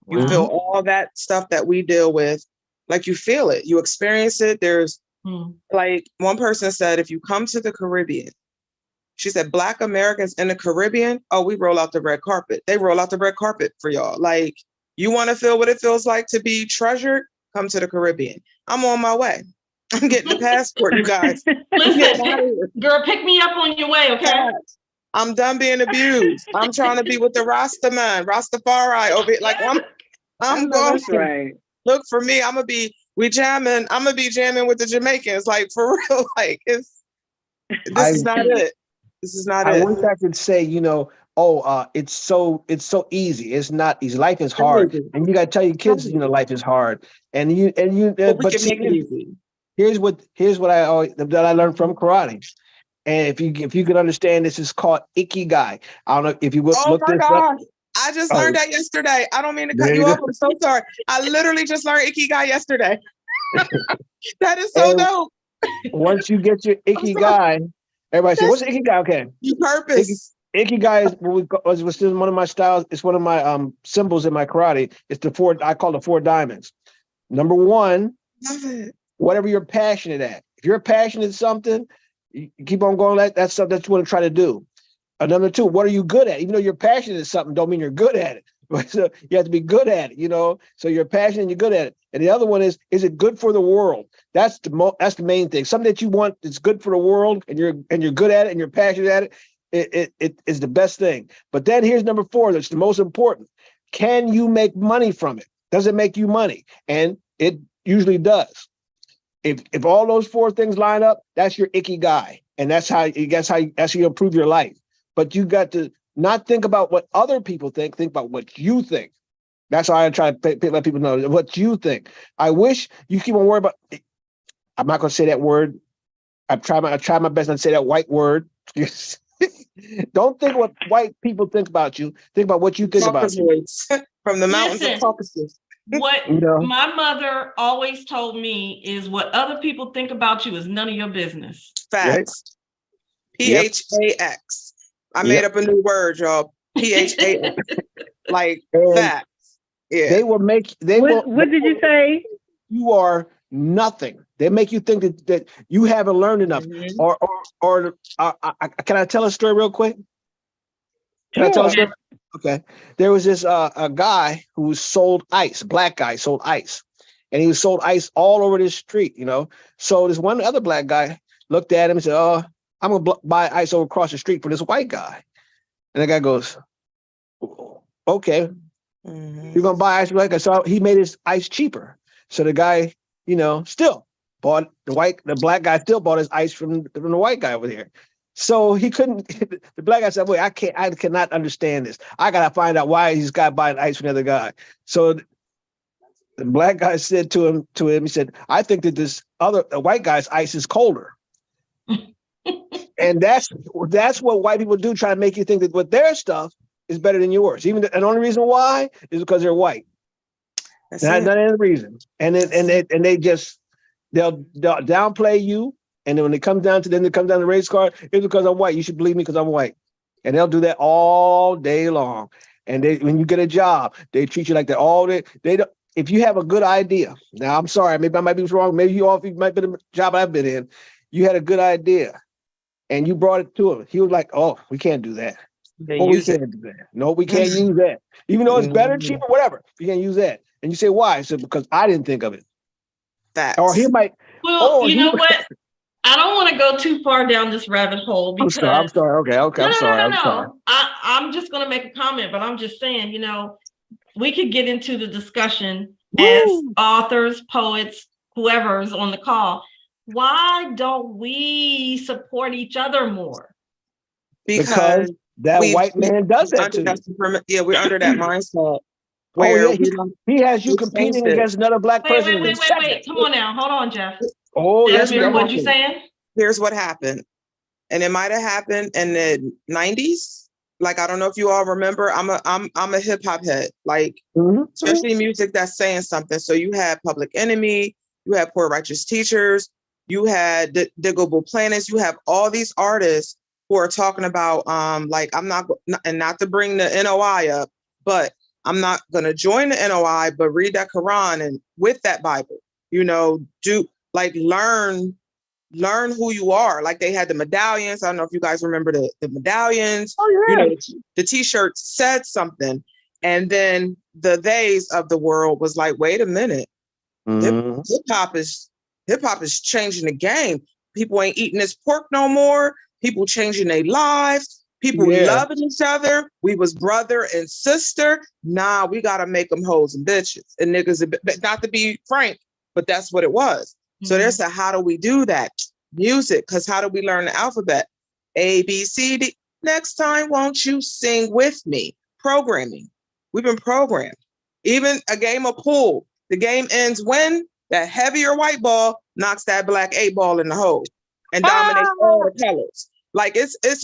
B: You feel all that stuff that we deal with, like you feel it, you experience it. There's like one person said, if you come to the Caribbean, she said, Black Americans in the Caribbean, oh, we roll out the red carpet. They roll out the red carpet for y'all. Like, you want to feel what it feels like to be treasured? Come to the Caribbean. I'm on my way. I'm getting the passport, you guys.
A: Listen, girl, pick me up on your way, okay?
B: I'm done being abused. I'm trying to be with the Rasta man, Rastafari over here. Like, I'm going.
D: That's right.
B: Look for me. I'm gonna be jamming with the Jamaicans. Like for real. Like this is not it. This is not
G: I
B: it.
G: wish I could say, it's so easy. It's not easy. Life is hard, and you got to tell your kids, life is hard.
B: But see, make it easy.
G: Here's what I learned from karate. And if you can understand, this is called ikigai. I don't know if you would look this up.
B: I just learned that yesterday. I don't mean to cut you off. I'm so sorry. I literally just learned ikigai yesterday. That is so dope.
G: Once you get your ikigai, everybody say, "What's ikigai?" Okay,
B: your purpose.
G: Ikigai was still one of my styles. It's one of my symbols in my karate. It's I call it 4 diamonds. Number 1,
B: love it.
G: Whatever you're passionate at. If you're passionate at something, you keep on going. That's something that you want to try to do. Number 2, what are you good at? Even though you're passionate at something, don't mean you're good at it. So you have to be good at it, So you're passionate and you're good at it. And the other one is it good for the world? That's the main thing. Something that you want that's good for the world, and you're good at it, and you're passionate at it. It is the best thing. But then here's number 4. That's the most important. Can you make money from it? Does it make you money? And it usually does. If all those 4 things line up, that's your ikigai, and that's how you improve your life. But you got to not think about what other people think. Think about what you think. That's how I try to let people know what you think. I wish you keep on worrying about. I'm not going to say that word. I try my best not to say that white word. Don't think what white people think about you. Think about what you think about you.
B: From the mountains of Caucasus.
A: What my mother always told me is what other people think about you is none of your business.
B: Facts. PHAX. I made up a new word, y'all. PHAX. Like facts. Yeah.
G: They will make.
D: What did you say?
G: You are nothing. They make you think that you haven't learned enough. Or can I tell a story real quick? Can I tell a story? Okay. There was this a guy who sold ice, black guy sold ice. And he was sold ice all over this street, So this one other black guy looked at him and said, "Oh, I'm going to buy ice over across the street for this white guy." And the guy goes, "Okay, you're going to buy ice for black guy." So he made his ice cheaper. So the guy, still bought the black guy still bought his ice from the white guy over here. So he couldn't, the black guy said, "Wait, I cannot understand this. I got to find out why he's got buying ice from the other guy." So the black guy said to him, he said, "I think that the white guy's ice is colder." And that's what white people do, try to make you think that what their stuff is better than yours. And the only reason why is because they're white. Not any reason. And they'll downplay you. And then when it comes down to the race card, it's because I'm white. You should believe me because I'm white. And they'll do that all day long. And when you get a job, they treat you like that all day. They don't. If you have a good idea, now I'm sorry, maybe I might be wrong. Maybe you might be the job I've been in. You had a good idea, and you brought it to him. He was like, "Oh, we can't do that. We can't do that. No, we can't use that. Even though it's better, cheaper, whatever. We can't use that." And you say, "Why?" I said, "Because I didn't think of it."
B: Facts.
G: Or he might.
A: Well, you know what? I don't want to go too far down this rabbit hole
G: I'm
A: because
G: sorry. I'm sorry. Okay.
A: no,
G: I'm
A: no,
G: sorry.
A: no,
G: I'm
A: no,
G: sorry.
A: no. I'm just going to make a comment, but I'm just saying, we could get into the discussion as
G: Woo!
A: authors, poets, whoever's on the call. Why don't we support each other more?
G: Because that
B: we've
G: white man does that
B: under
G: to you.
B: yeah, we're under that mindset
G: Oh
B: where
G: yeah,
B: we don't
G: he has you
B: we changed
G: competing
B: it.
G: against another black
A: Wait,
G: person in a
A: wait.
G: second.
A: Come on now. Hold on, Jeff.
G: Oh yes,
A: Desmond,
G: I'm
A: what you
G: listening.
A: saying?
B: Here's what happened. And it might have happened in the 90s. Like, I don't know if you all remember, I'm a hip hop head, like,
G: Mhm.
B: especially music that's saying something. So you had Public Enemy, you had Poor Righteous Teachers, you had Diggable Planets, you have all these artists who are talking about, like, I'm not, and not to bring the NOI up, but I'm not going to join the NOI, but read that Quran and with that Bible, do like learn who you are. Like they had the medallions. I don't know if you guys remember the medallions.
G: Oh yeah.
B: The t-shirt said something. And then the theys of the world was like, wait a minute.
G: Mhm.
B: Hip hop is changing the game. People ain't eating this pork no more. People changing their lives. People loving each other. We was brother and sister. Nah, we gotta make them hoes and bitches and niggas. Not to be frank, but that's what it was. So there's a how do we do that? Music, because how do we learn the alphabet? A, B, C, D. Next time, won't you sing with me? Programming. We've been programmed. Even a game of pool. The game ends when that heavier white ball knocks that black 8 ball in the hole and dominates all the colors. Like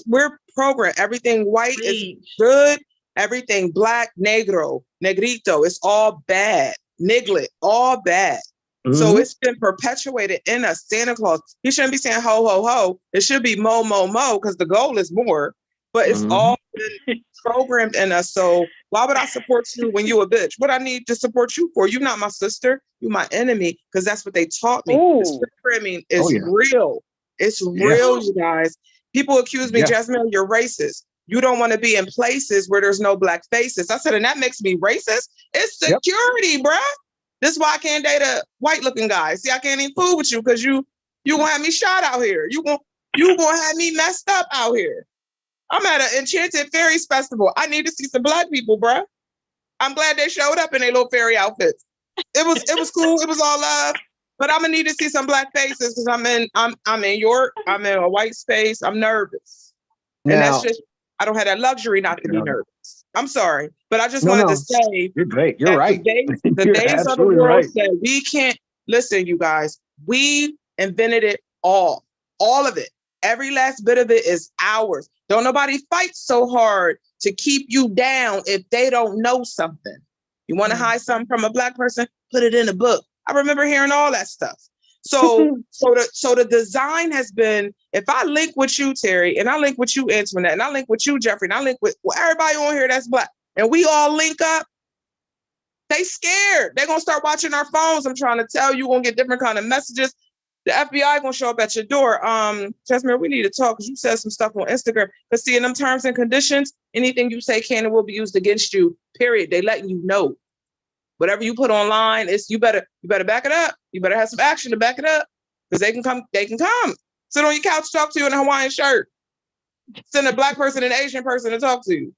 B: we're programmed. Everything white is good. Everything black, negro, negrito, it's all bad. Niglet, all bad. So it's been perpetuated in us. Santa Claus, he shouldn't be saying ho, ho, ho. It should be mo, mo, mo, because the goal is more, but it's all been programmed in us. So why would I support you when you a bitch? What I need to support you for? You're not my sister. You're my enemy, because that's what they taught me. This programming is real. It's real, you guys. People accuse me, Jasmine, you're racist. You don't want to be in places where there's no black faces. I said, and that makes me racist. It's security, bruh. This is why I can't date a white looking guy. See, I can't even fool with you because you gonna have me shot out here. You gonna have me messed up out here. I'm at an Enchanted Fairies Festival. I need to see some black people, bruh. I'm glad they showed up in their little fairy outfits. It was cool. It was all love. But I'm gonna need to see some black faces because I'm in York. I'm in a white space. I'm nervous. And that's just, I don't have that luxury not to be nervous. I'm sorry, but I just wanted to say
G: you're great. You're right.
B: The days of the world said we can't listen, you guys. We invented it all of it. Every last bit of it is ours. Don't nobody fight so hard to keep you down if they don't know something. You want to hide something from a black person? Put it in a book. I remember hearing all that stuff. So the design has been, if I link with you, Terry, and I link with you, Antoinette, and I link with you, Jeffrey, and I link with everybody on here that's black, and we all link up, they scared. They're going to start watching our phones. I'm trying to tell you, going to get different kind of messages. The FBI going to show up at your door. Jasmine, we need to talk because you said some stuff on Instagram. Because see, in them terms and conditions, anything you say can and will be used against you, period. They letting you know. Whatever you put online, you better back it up. You better have some action to back it up. Because they can come. Sit on your couch, talk to you in a Hawaiian shirt. Send a black person and an Asian person to talk to you.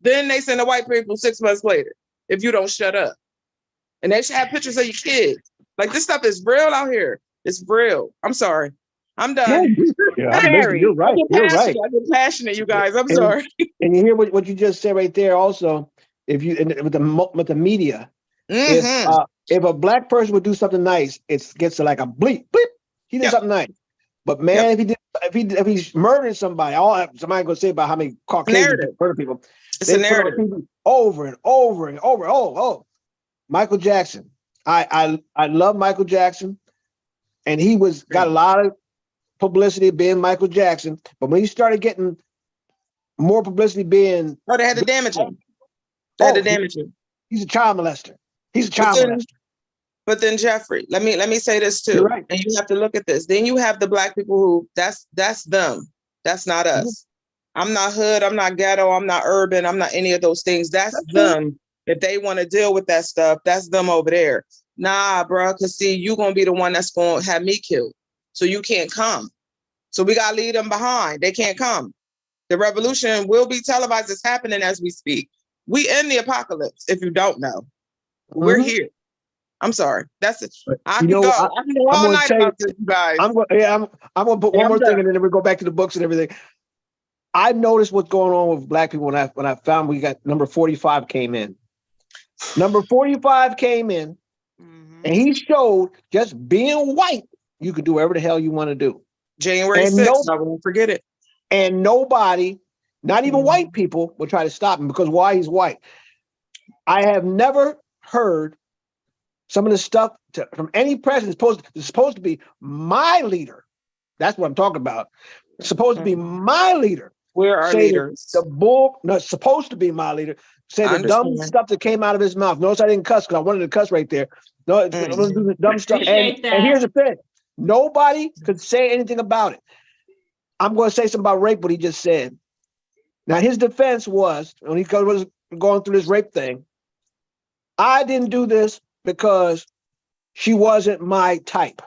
B: Then they send the white people 6 months later if you don't shut up. And they should have pictures of your kids. Like, this stuff is real out here. It's real. I'm sorry. I'm done.
G: You're right. You're right.
B: I get passionate, you guys. I'm sorry.
G: And you hear what you just said right there also, with the media. If a black person would do something nice, it gets like a bleep. He did something nice. But man, if he's murdering somebody, somebody gonna say about how many Caucasians murder people.
B: It's a narrative.
G: Over and over and over. Oh, Michael Jackson. I love Michael Jackson, and he got a lot of publicity being Michael Jackson. But when he started getting more publicity being,
B: they had to damage him. He's
G: a child molester. He's a child molester.
B: But then Jeffrey, let me say this too.
G: You're right.
B: And you have to look at this. Then you have the black people who that's them. That's not us. I'm not hood, I'm not ghetto, I'm not urban, I'm not any of those things. That's them. If they want to deal with that stuff, that's them over there. Nah, bro, because see, you're gonna be the one that's gonna have me killed. So you can't come. So we got to leave them behind. They can't come. The revolution will be televised. It's happening as we speak. We in the apocalypse, if you don't know. We're here. I'm sorry. That's it. I can go. I can go all night about this, you guys.
G: I'm gonna put one more thing and then we go back to the books and everything. I noticed what's going on with Black people when I found we got number 45 came in. Number 45 came in, and he showed just being white, you could do whatever the hell you want to do.
B: January 6th, I won't forget it.
G: And nobody, not even white people, will try to stop him because why? He's white. I have never heard some of the stuff from any president is supposed to be my leader. That's what I'm talking about. It's supposed to be my leader.
B: We're our leaders.
G: It's supposed to be my leader. Say the dumb stuff that came out of his mouth. Notice I didn't cuss because I wanted to cuss right there. No, I was doing the dumb stuff. And here's the thing. Nobody could say anything about it. I'm going to say something about rape, what he just said. Now, his defense was, when he was going through this rape thing, I didn't do this because she wasn't my type.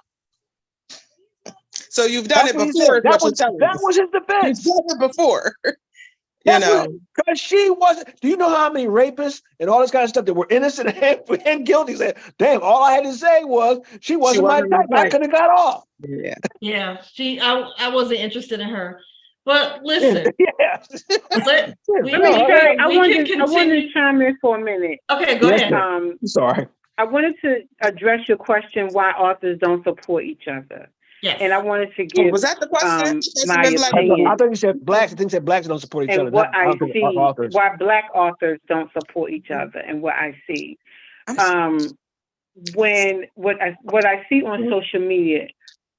B: So you've done it before.
G: That was his defense.
B: You've done it before.
G: Because she wasn't. Do you know how many rapists and all this kind of stuff that were innocent and guilty said, damn, all I had to say was she wasn't my type. I could have got off.
A: Yeah. I wasn't interested in her. But listen.
D: I wanted to chime in for a minute.
A: Okay, go ahead.
G: Sorry.
D: I wanted to address your question why authors don't support each other.
A: Yes.
D: And I wanted to give
B: was that the question?
D: My opinion.
G: I thought you said blacks. I think you said blacks don't support each other.
D: And what I see, why Black authors don't support each other, and what I see. When what I see on social media,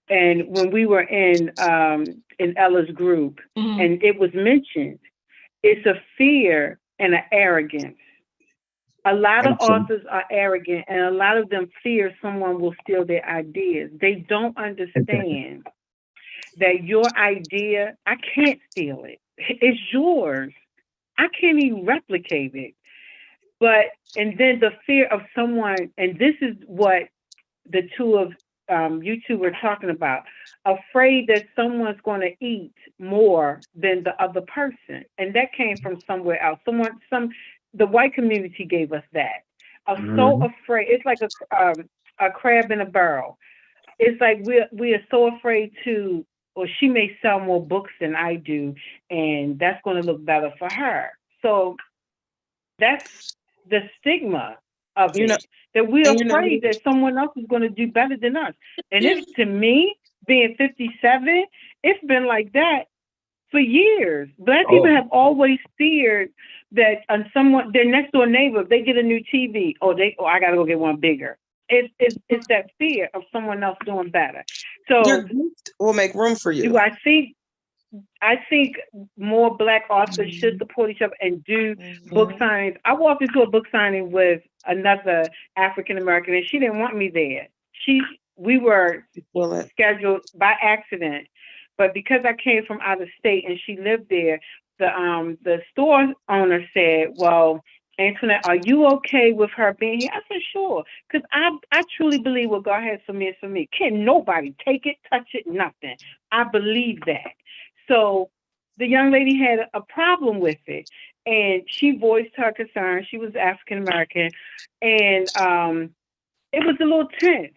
D: and when we were in Ella's group, and it was mentioned, it's a fear and an arrogance. A lot of authors are arrogant, and a lot of them fear someone will steal their ideas. They don't understand that your idea, I can't steal it. It's yours. I can't even replicate it. And then the fear of someone, and this is what the two of you two were talking about, afraid that someone's going to eat more than the other person. And that came from somewhere else. The white community gave us that. I'm so afraid. It's like a crab in a barrel. It's like we are so afraid to, or she may sell more books than I do, and that's going to look better for her. So that's the stigma of it, that we're afraid that someone else is going to do better than us. And it's, to me, being 57, it's been like that for years. Black people have always feared that their next door neighbor, if they get a new TV, I got to go get one bigger. It's that fear of someone else doing better. So
B: we'll make room for you.
D: I think more Black authors should support each other and do book signings. I walked into a book signing with another African American, and she didn't want me there. We were scheduled by accident, but because I came from out of state and she lived there, the store owner said, "Well, Antoinette, are you okay with her being here?" I said, "Sure," because I truly believe what God has for me is for me. Can't nobody take it, touch it, nothing. I believe that. So the young lady had a problem with it, and she voiced her concern. She was African American, and it was a little tense.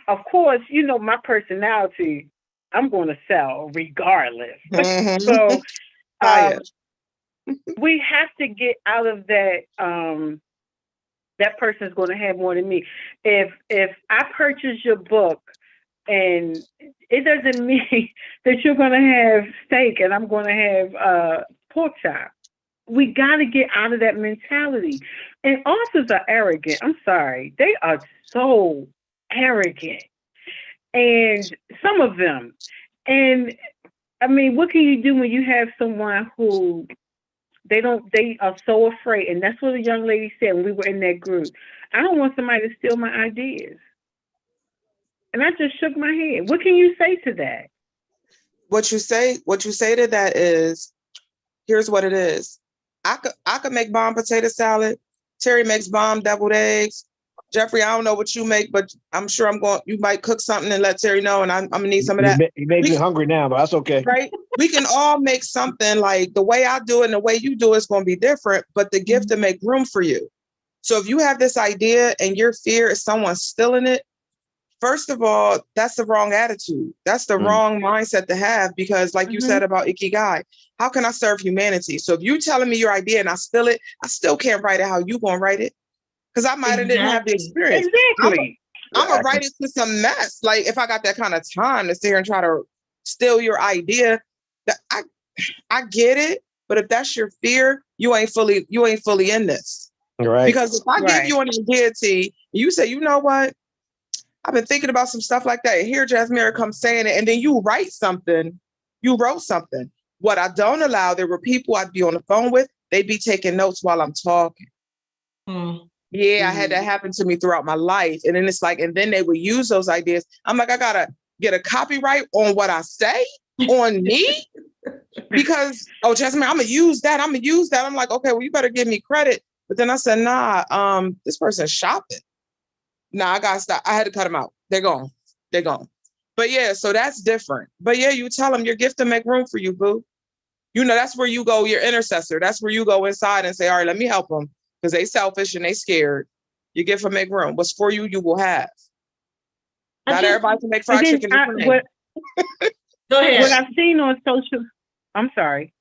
D: Of course, my personality, I'm going to sell regardless. So we have to get out of that. That person's going to have more than me. If I purchase your book, and it doesn't mean that you're going to have steak and I'm going to have pork chop. We got to get out of that mentality. And authors are arrogant. I'm sorry. They are so arrogant. And some of them. And I mean, what can you do when you have someone who they are so afraid? And that's what the young lady said when we were in that group. I don't want somebody to steal my ideas. And I just shook my head. What can you say to that?
B: What you say to that is, here's what it is. I could make bomb potato salad. Terri makes bomb deviled eggs. Jeffrey, I don't know what you make, but I'm sure you might cook something and let Terri know, and I'm gonna need some of that.
G: He made me hungry now, but that's okay.
B: Right? We can all make something. Like the way I do it and the way you do it is going to be different, but the gift to make room for you. So if you have this idea and your fear is someone stealing it, first of all, that's the wrong attitude. That's the wrong mindset to have, because like you said about Ikigai, how can I serve humanity? So if you telling me your idea and I steal it, I still can't write it how you going to write it, because I might have didn't have the experience.
D: Exactly.
B: I'm going to write it to some mess. Like if I got that kind of time to sit here and try to steal your idea, that I get it. But if that's your fear, you ain't fully in this.
G: Right.
B: Because if I give you an idea, T, you say, you know what? I've been thinking about some stuff like that. And here Jasmine comes saying it, and then you wrote something. What I don't allow, there were people I'd be on the phone with, they'd be taking notes while I'm talking. Yeah, I had that happen to me throughout my life. And then it's like, and then they would use those ideas. I'm like, I gotta get a copyright on what I say on me, because, oh, Jasmine, I'm gonna use that. I'm like, okay, well, you better give me credit. But then I said, nah, this person's shopping. Nah, I gotta stop. I had to cut them out. They're gone. But yeah, so that's different. But yeah, you tell them your gift to make room for you, boo. You know, that's where you go, your intercessor. That's where you go inside and say, all right, let me help them, because they selfish and they scared. Your gift to make room. What's for you, you will have. Not everybody can make fried chicken.
A: Go ahead.
D: What I've seen on social, I'm sorry.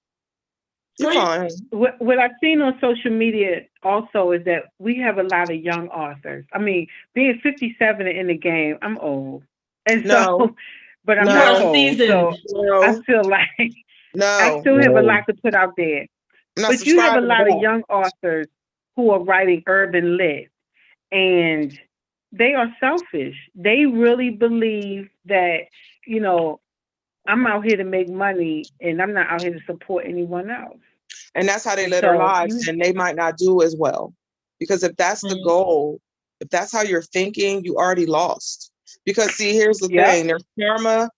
B: You're fine.
D: What I've seen on social media also is that we have a lot of young authors. I mean, being 57 in the game, I'm old. And so, but I'm not old. So I feel like I still have a lot to put out there. But you have a lot of young authors who are writing urban lit, and they are selfish. They really believe that, you know, I'm out here to make money and I'm not out here to support anyone else.
B: And that's how they live their lives, and they might not do as well. Because if that's the goal, if that's how you're thinking, you already lost. Because see, here's the thing, there's karma,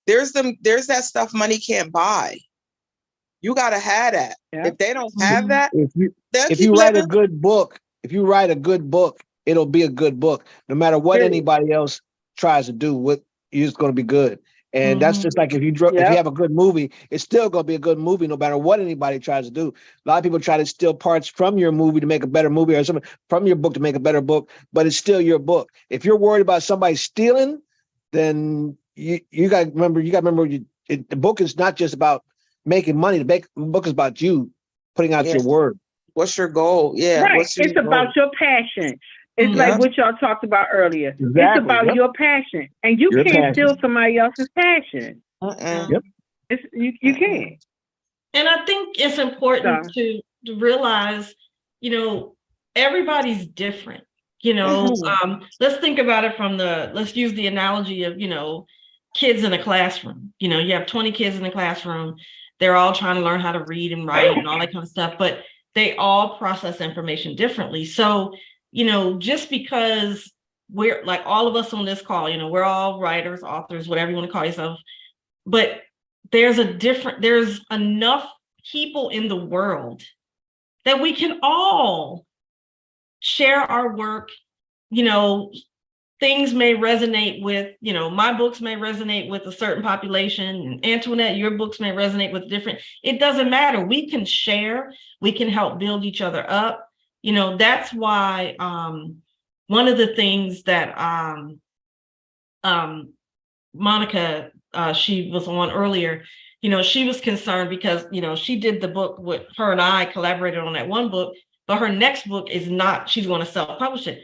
B: there's that stuff money can't buy. You gotta have that. If they don't have that,
G: if you write a good book, it'll be a good book. No matter what anybody else tries to do, it's gonna be good. And that's just like if you have a good movie, it's still going to be a good movie no matter what anybody tries to do. A lot of people try to steal parts from your movie to make a better movie, or something from your book to make a better book, but it's still your book. If you're worried about somebody stealing, then you got to remember, the book is not just about making money. The book is about you putting out your word.
B: What's your goal? Yeah.
D: Right. It's about your passion. It's like what y'all talked about earlier. Exactly. It's about your passion, and you can't steal somebody else's passion. You can't.
A: And I think it's important to realize, you know, everybody's different. You know, let's think about it let's use the analogy of, you know, kids in a classroom. You know, you have 20 kids in the classroom. They're all trying to learn how to read and write and all that kind of stuff, but they all process information differently. So, you know, just because we're like all of us on this call, you know, we're all writers, authors, whatever you want to call yourself, but there's enough people in the world that we can all share our work. You know, things may resonate with, you know, my books may resonate with a certain population, and Antoinette, your books may resonate with different. It doesn't matter. We can share, we can help build each other up. You know, that's why one of the things that Monica, she was on earlier, you know, she was concerned because, you know, she did the book with her and I collaborated on that one book, but her next book is not, she's going to self-publish it.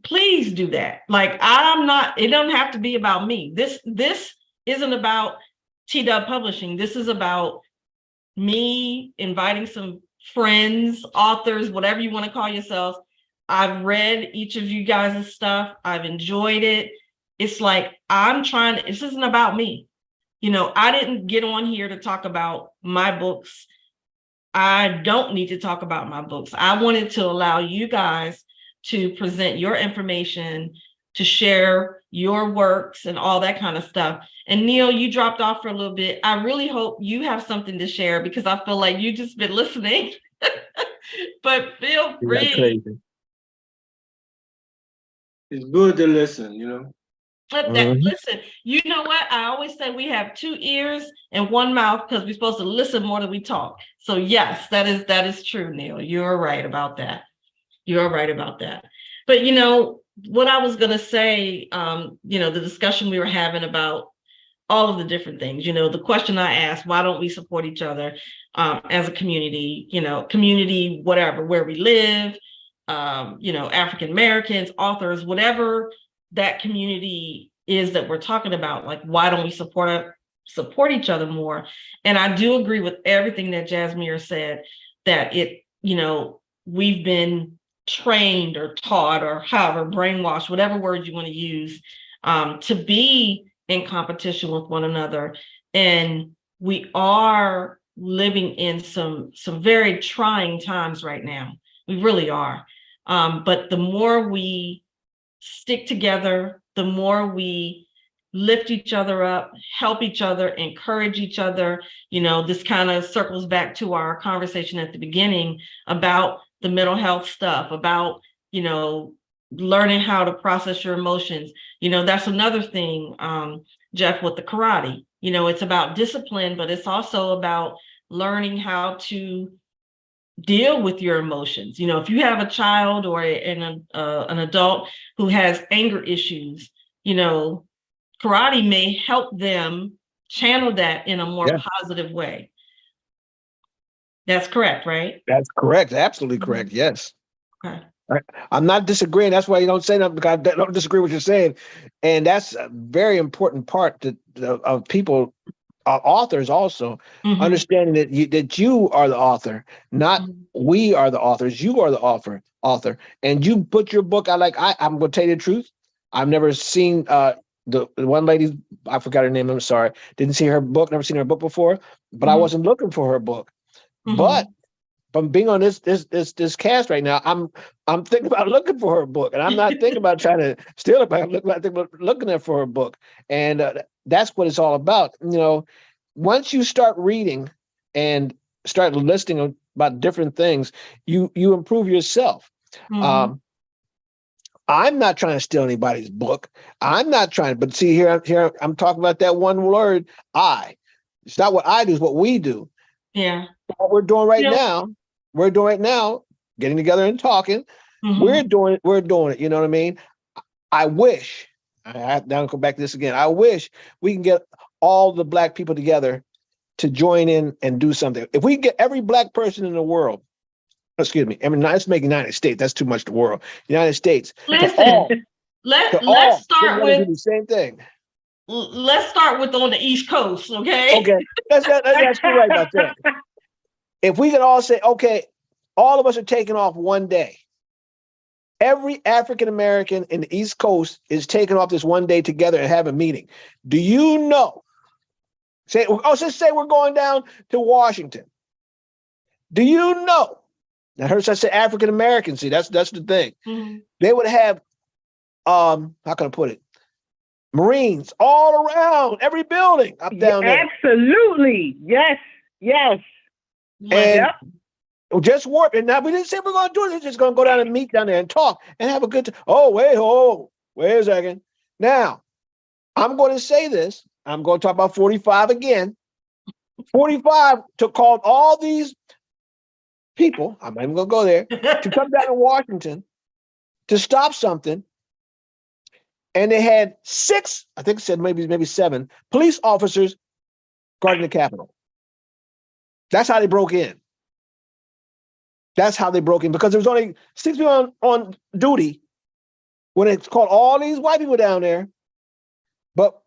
A: Please do that. Like, it doesn't have to be about me. This isn't about TW Publishing. This is about me inviting some friends, authors, whatever you want to call yourselves. I've read each of you guys' stuff. I've enjoyed it. It's like, this isn't about me. You know, I didn't get on here to talk about my books. I don't need to talk about my books. I wanted to allow you guys to present your information, to share your works and all that kind of stuff. And Neil, you dropped off for a little bit. I really hope you have something to share, because I feel like you've just been listening. But feel free.
E: it's good to listen, you know.
A: Listen, you know what? I always say we have 2 ears and 1 mouth because we're supposed to listen more than we talk. So yes, that is true, Neil. You're right about that. You're right about that. But what I was gonna say, the discussion we were having about all of the different things, the question I asked, why don't we support each other as a community, community, whatever, where we live, African Americans, authors, whatever that community is that we're talking about, like, why don't we support each other more? And I do agree with everything that Jasmine said, that we've been trained or taught or however, brainwashed, whatever word you want to use, to be in competition with one another. And we are living in some very trying times right now. We really are. But the more we stick together, the more we lift each other up, help each other, encourage each other. This kind of circles back to our conversation at the beginning about the mental health stuff, about, learning how to process your emotions. That's another thing, Jeff, with the karate. It's about discipline, but it's also about learning how to deal with your emotions. If you have a child or an adult who has anger issues, karate may help them channel that in a more positive way. That's correct, right?
G: That's correct. Absolutely correct. Yes.
A: Okay.
G: I'm not disagreeing. That's why you don't say nothing, because I don't disagree with what you're saying. And that's a very important part of people, authors also, understanding that you are the author, not we are the authors. You are the author. And you put your book out. Like I'm going to tell you the truth. I've never seen the one lady, I forgot her name. I'm sorry. Didn't see her book. Never seen her book before, but I wasn't looking for her book. But from being on this cast right now, I'm thinking about looking for her book, and I'm not thinking about trying to steal it. But I'm thinking about looking for her book, and that's what it's all about. Once you start reading and start listening about different things, you improve yourself. I'm not trying to steal anybody's book. I'm not trying, but see here I'm talking about that one word, I. It's not what I do, it's what we do.
A: Yeah.
G: What we're doing right now, getting together and talking. We're doing it. You know what I mean? I wish, I have to go back to this again. I wish we can get all the Black people together to join in and do something. If we get every Black person in the world, let's make United States. That's too much. The world, United States.
A: Listen, let's start with
G: the same thing.
A: Let's start with on the East Coast, okay?
G: Okay, that's right about that. If we could all say, okay, all of us are taking off one day. Every African American in the East Coast is taking off this one day together and have a meeting. Do you know? Let's say we're going down to Washington. Do you know? Now, I said African Americans. See, that's the thing. They would have, how can I put it? Marines all around every building up down there.
D: Absolutely. Yes.
G: And just work. And now we didn't say we're going to do it. We're just going to go down and meet down there and talk and have a good time. Wait a second. Now, I'm going to say this. I'm going to talk about 45 again. 45 to call all these people, I'm not even going to go there, to come down to Washington to stop something. And they had 6, I think it said maybe 7 police officers guarding the Capitol. That's how they broke in. Because there was only 6 people on duty when it's called all these white people down there. But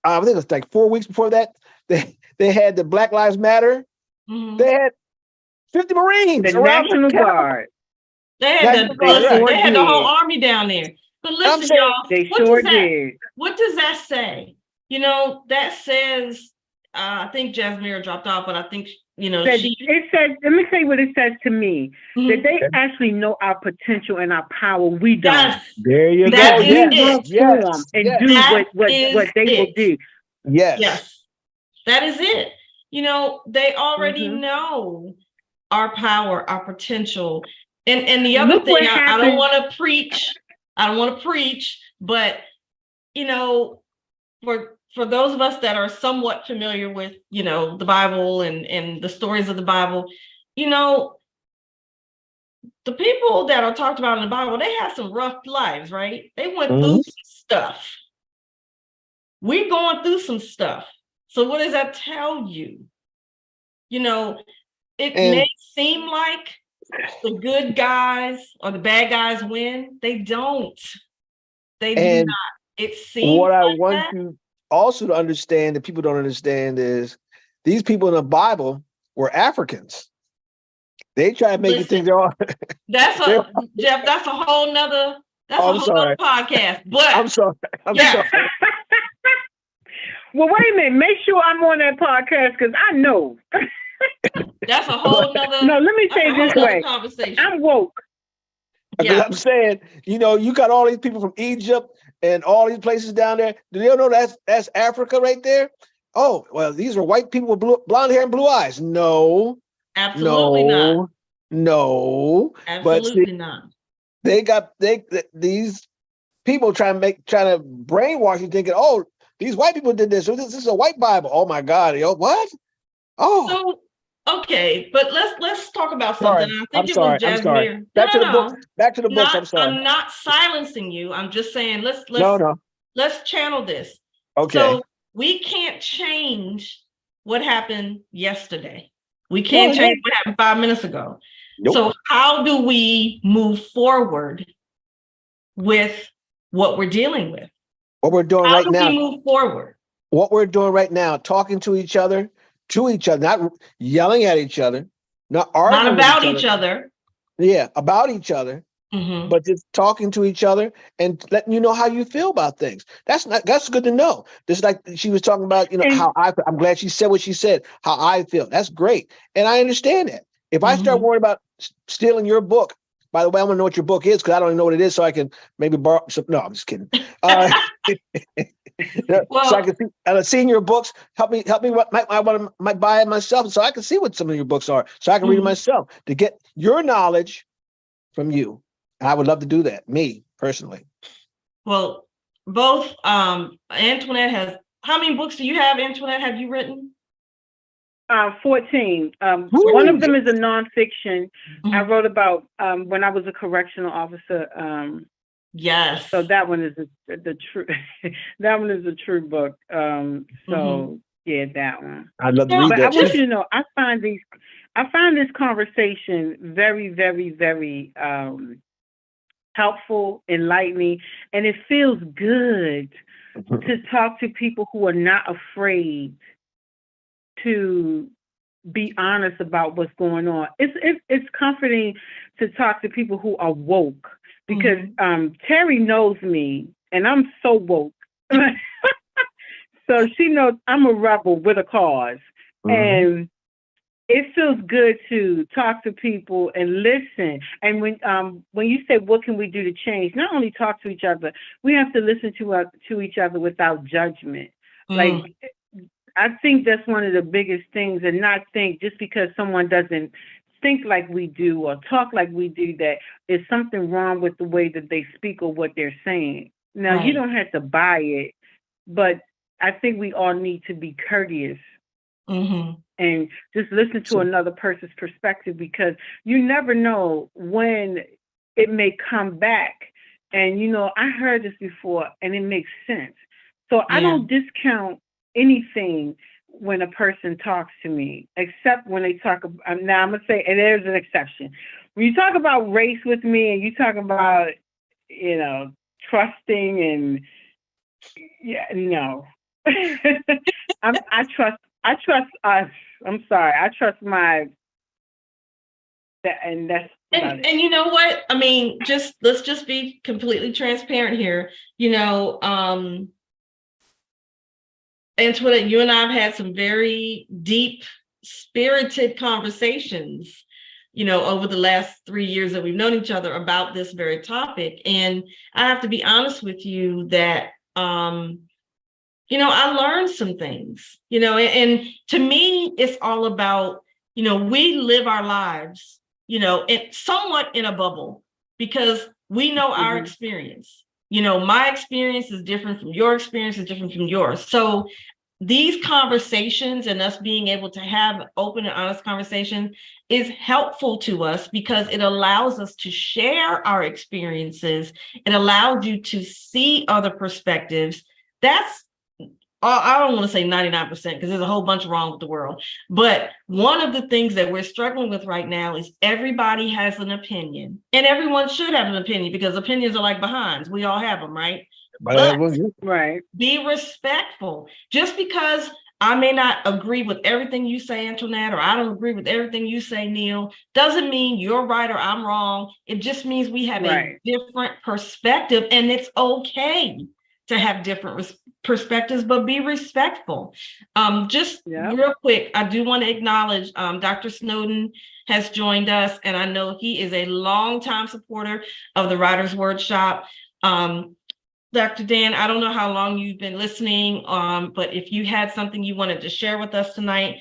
G: I think it was like 4 weeks before that, they had the Black Lives Matter. They had 50 Marines
D: the
G: around
D: National Guard.
A: They had the whole army down there. But listen, y'all, what does that say? That says, I think Jasmine dropped off, but I think,
D: it says, let me tell you what it says to me, that they actually know our potential and our power. We don't.
A: Yes.
G: There you go.
D: Yes. And do what they will do.
G: Yes.
A: That is it. They already know our power, our potential. And the other thing, I don't want to preach I don't want to preach, but for those of us that are somewhat familiar with, the Bible and the stories of the Bible, the people that are talked about in the Bible, they had some rough lives, right? They went through some stuff. We're going through some stuff. So what does that tell you? It may seem like the good guys or the bad guys win. They don't. They do not. It seems
G: what I
A: like
G: want
A: that.
G: you also to understand that people don't understand is these people in the Bible were Africans. They try to make you think they're all.
A: Jeff, that's a whole nother
G: I'm sorry.
A: podcast. But
G: I'm sorry. I'm sorry.
D: Well, wait a minute. Make sure I'm on that podcast because I know.
A: That's a whole nother.
D: No, let me say it this way.
A: Conversation.
D: I'm woke.
G: Because I'm saying, you got all these people from Egypt and all these places down there. Do they know that's Africa right there? Oh, well, these are white people with blonde hair and blue eyes. No,
A: absolutely not.
G: No,
A: absolutely not.
G: These people trying to brainwash you, thinking, oh, these white people did this. So this is a white Bible. Oh my God, what? Oh.
A: So, okay, but let's talk about something.
G: Sorry.
A: I think it was Jasmine.
G: Back to the book. Back to the books. I'm sorry.
A: I'm not silencing you. I'm just saying let's channel this.
G: Okay.
A: So we can't change what happened yesterday. We can't change what happened 5 minutes ago.
G: Nope.
A: So how do we move forward with what we're dealing with?
G: What we're doing right now.
A: How do we move forward?
G: What we're doing right now, talking to each other, not yelling at each other, not arguing
A: not about each other.
G: Yeah, about each other, but just talking to each other and letting you know how you feel about things. That's good to know. Just like she was talking about, how I'm glad she said what she said, how I feel. That's great. And I understand that. If I start worrying about stealing your book, by the way, I want to know what your book is because I don't even know what it is, so I can maybe borrow some. No, I'm just kidding. So I can see, seeing your books help me. Might buy it myself, so I can see what some of your books are, so I can read it myself to get your knowledge from you. And I would love to do that, me personally.
A: Well, both Antoinette has. How many books do you have, Antoinette? Have you written?
D: 14. One of them is a nonfiction. I wrote about when I was a correctional officer.
A: Yes.
D: So that one is the true. That one is a true book. So yeah, that one.
G: I'd love to read that.
D: But I want you to know, I find this conversation very, very, very helpful, enlightening, and it feels good to talk to people who are not afraid to be honest about what's going on. It's comforting to talk to people who are woke because Terri knows me and I'm so woke. So she knows I'm a rebel with a cause. And it feels good to talk to people and listen. And when you say, what can we do to change? Not only talk to each other, we have to listen to each other without judgment. Like, I think that's one of the biggest things, and not think just because someone doesn't think like we do or talk like we do that there's something wrong with the way that they speak or what they're saying. Now, you don't have to buy it, but I think we all need to be courteous and just listen to another person's perspective, because you never know when it may come back. And, I heard this before and it makes sense. So I don't discount anything when a person talks to me, except when they talk about, now I'm going to say, and there's an exception. When you talk about race with me and you talk about, trusting and, no. I trust us. I'm sorry. I trust and that's about it.
A: And you know what? I mean, let's just be completely transparent here. Antoinette, you and I have had some very deep, spirited conversations, over the last 3 years that we've known each other about this very topic. And I have to be honest with you that, I learned some things, and to me, it's all about, we live our lives, somewhat in a bubble, because We know our
D: Mhm.
A: experience. You know, my experience is different from your experience, is different from yours. So these conversations and us being able to have open and honest conversation is helpful to us because it allows us to share our experiences. It allows you to see other perspectives. That's I don't want to say 99% because there's a whole bunch wrong with the world. But one of the things that we're struggling with right now is everybody has an opinion, and everyone should have an opinion because opinions are like behinds. We all have them, right? But
D: Right.
A: be respectful. Just because I may not agree with everything you say, Antoinette, or I don't agree with everything you say, Neil, doesn't mean you're right or I'm wrong. It just means we have
D: Right.
A: a different perspective, and it's okay to have different perspectives, but be respectful. Just
D: Yep.
A: real quick, I do want to acknowledge Dr. Snowden has joined us, and I know he is a longtime supporter of the Writers Wordshop. Dr. Dan, I don't know how long you've been listening, but if you had something you wanted to share with us tonight,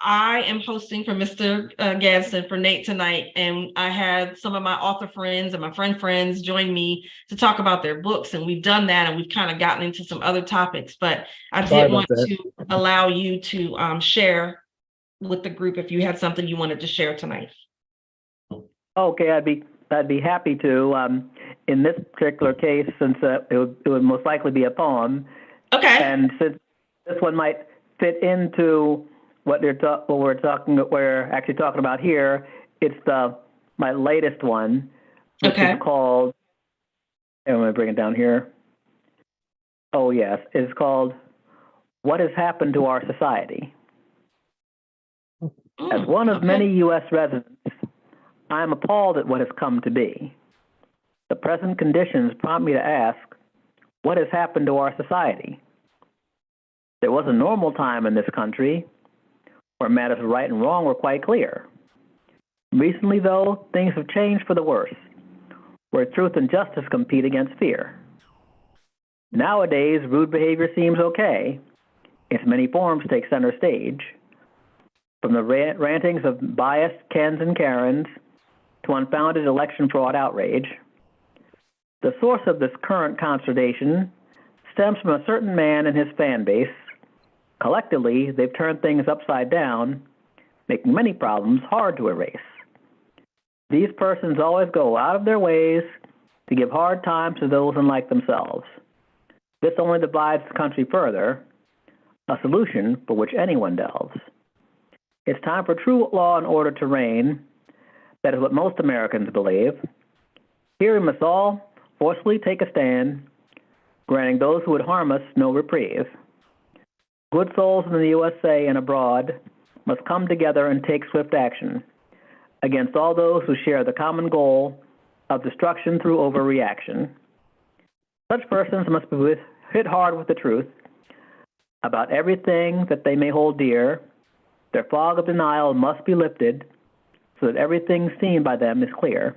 A: I am hosting for Mr. Gadsden for Nate tonight, and I had some of my author friends and my friends join me to talk about their books, and we've done that, and we've kind of gotten into some other topics, but I did want to allow you to share with the group if you had something you wanted to share tonight.
H: Okay, I'd be happy to. In this particular case, since it would most likely be a poem,
A: Okay.
H: and since this one might fit into what we're actually talking about here, it's my latest one, which
A: Okay.
H: is called. I'm going to bring it down here. Oh yes, it's called "What Has Happened to Our Society." As one of many U.S. residents, I am appalled at what has come to be. The present conditions prompt me to ask, what has happened to our society? There was a normal time in this country where matters of right and wrong were quite clear. Recently, though, things have changed for the worse, where truth and justice compete against fear. Nowadays, rude behavior seems okay. Its many forms take center stage. From the rantings of biased Kens and Karens to unfounded election fraud outrage. The source of this current consternation stems from a certain man and his fan base. Collectively, they've turned things upside down, making many problems hard to erase. These persons always go out of their ways to give hard times to those unlike themselves. This only divides the country further, a solution for which anyone delves. It's time for true law and order to reign. That is what most Americans believe. Here we must all forcefully take a stand, granting those who would harm us no reprieve. Good souls in the USA and abroad must come together and take swift action against all those who share the common goal of destruction through overreaction. Such persons must be hit hard with the truth about everything that they may hold dear. Their fog of denial must be lifted so that everything seen by them is clear.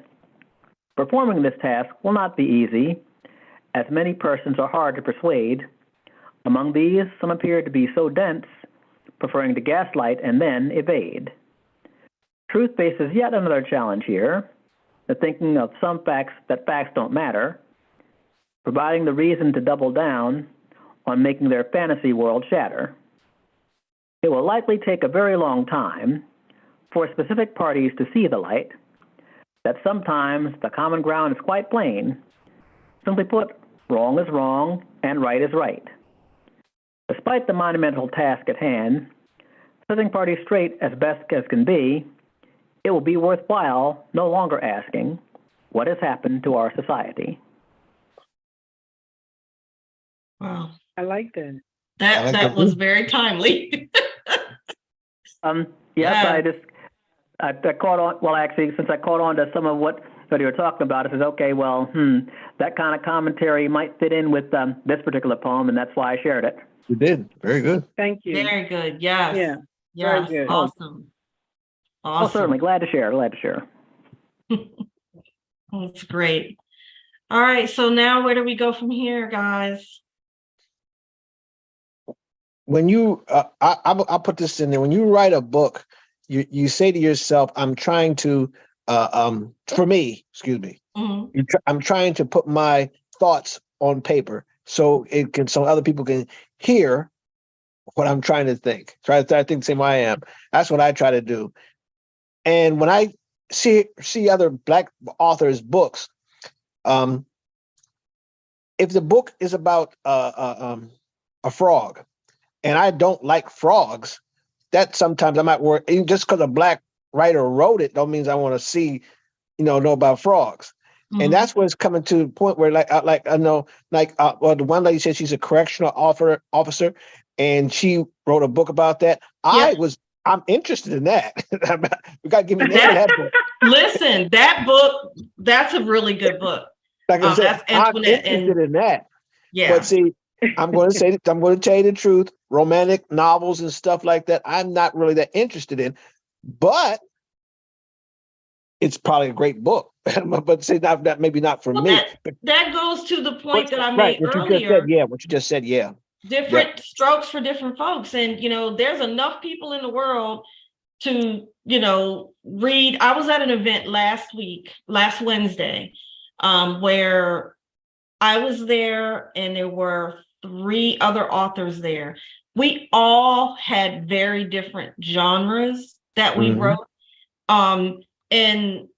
H: Performing this task will not be easy, as many persons are hard to persuade. Among these, some appear to be so dense, preferring to gaslight and then evade. Truth faces yet another challenge here, the thinking of some facts that facts don't matter, providing the reason to double down on making their fantasy world shatter. It will likely take a very long time for specific parties to see the light, that sometimes the common ground is quite plain. Simply put, wrong is wrong and right is right. Despite the monumental task at hand, setting parties straight as best as can be, it will be worthwhile no longer asking, what has happened to our society?
A: Wow.
D: I like that.
A: That was very timely.
H: Yes, I caught on, well, actually, since I caught on to some of what you were talking about, I said, okay, well, that kind of commentary might fit in with this particular poem, and that's why I shared it.
G: You did. Very good.
D: Thank you.
A: Very good. Yes.
D: Yeah.
A: Yes.
D: Very good.
A: Awesome.
H: Oh, certainly. Glad to share.
A: That's great. All right. So now where do we go from here, guys?
G: When you, I'll put this in there. When you write a book, you say to yourself, I'm trying to for me, excuse me,
A: Mhm.
G: I'm trying to put my thoughts on paper so other people can hear what I'm trying to think. Try to think the same way I am. That's what I try to do. And when I see other Black authors' books, if the book is about a frog, and I don't like frogs, that sometimes I might worry. Even just because a Black writer wrote it, don't means I want to see, know about frogs. And
A: Mhm.
G: that's where it's coming to the point where, I know, well, the one lady said she's a correctional officer, and she wrote a book about that.
A: Yeah.
G: I'm interested in that. You got to give me the name of
A: That,
G: that book.
A: listen, that book, that's a really good book.
G: Like I said,
A: That's
G: I'm
A: Antoinette,
G: interested
A: and
G: in that.
A: yeah.
G: But see, I'm going to tell you the truth. Romantic novels and stuff like that, I'm not really that interested in. But it's probably a great book. But say that maybe not for
A: Well,
G: me.
A: that goes to the point that I
G: Right,
A: made
G: what you just
A: earlier.
G: said, yeah. What you just said, yeah.
A: Different strokes for different folks. And, there's enough people in the world to, read. I was at an event last Wednesday, where I was there and there were 3 other authors there. We all had very different genres that we
G: Mhm.
A: wrote. And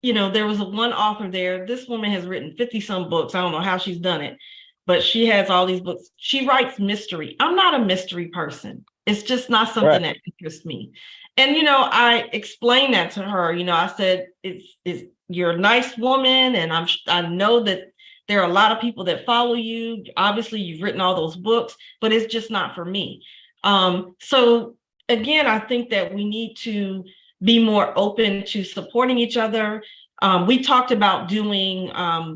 A: there was one author there. This woman has written 50 some books. I don't know how she's done it, but she has all these books. She writes mystery. I'm not a mystery person. It's just not something that interests me. And, I explained that to her. I said, it's you're a nice woman. And I know that there are a lot of people that follow you. Obviously, you've written all those books, but it's just not for me. So again, I think that we need to be more open to supporting each other. We talked about doing,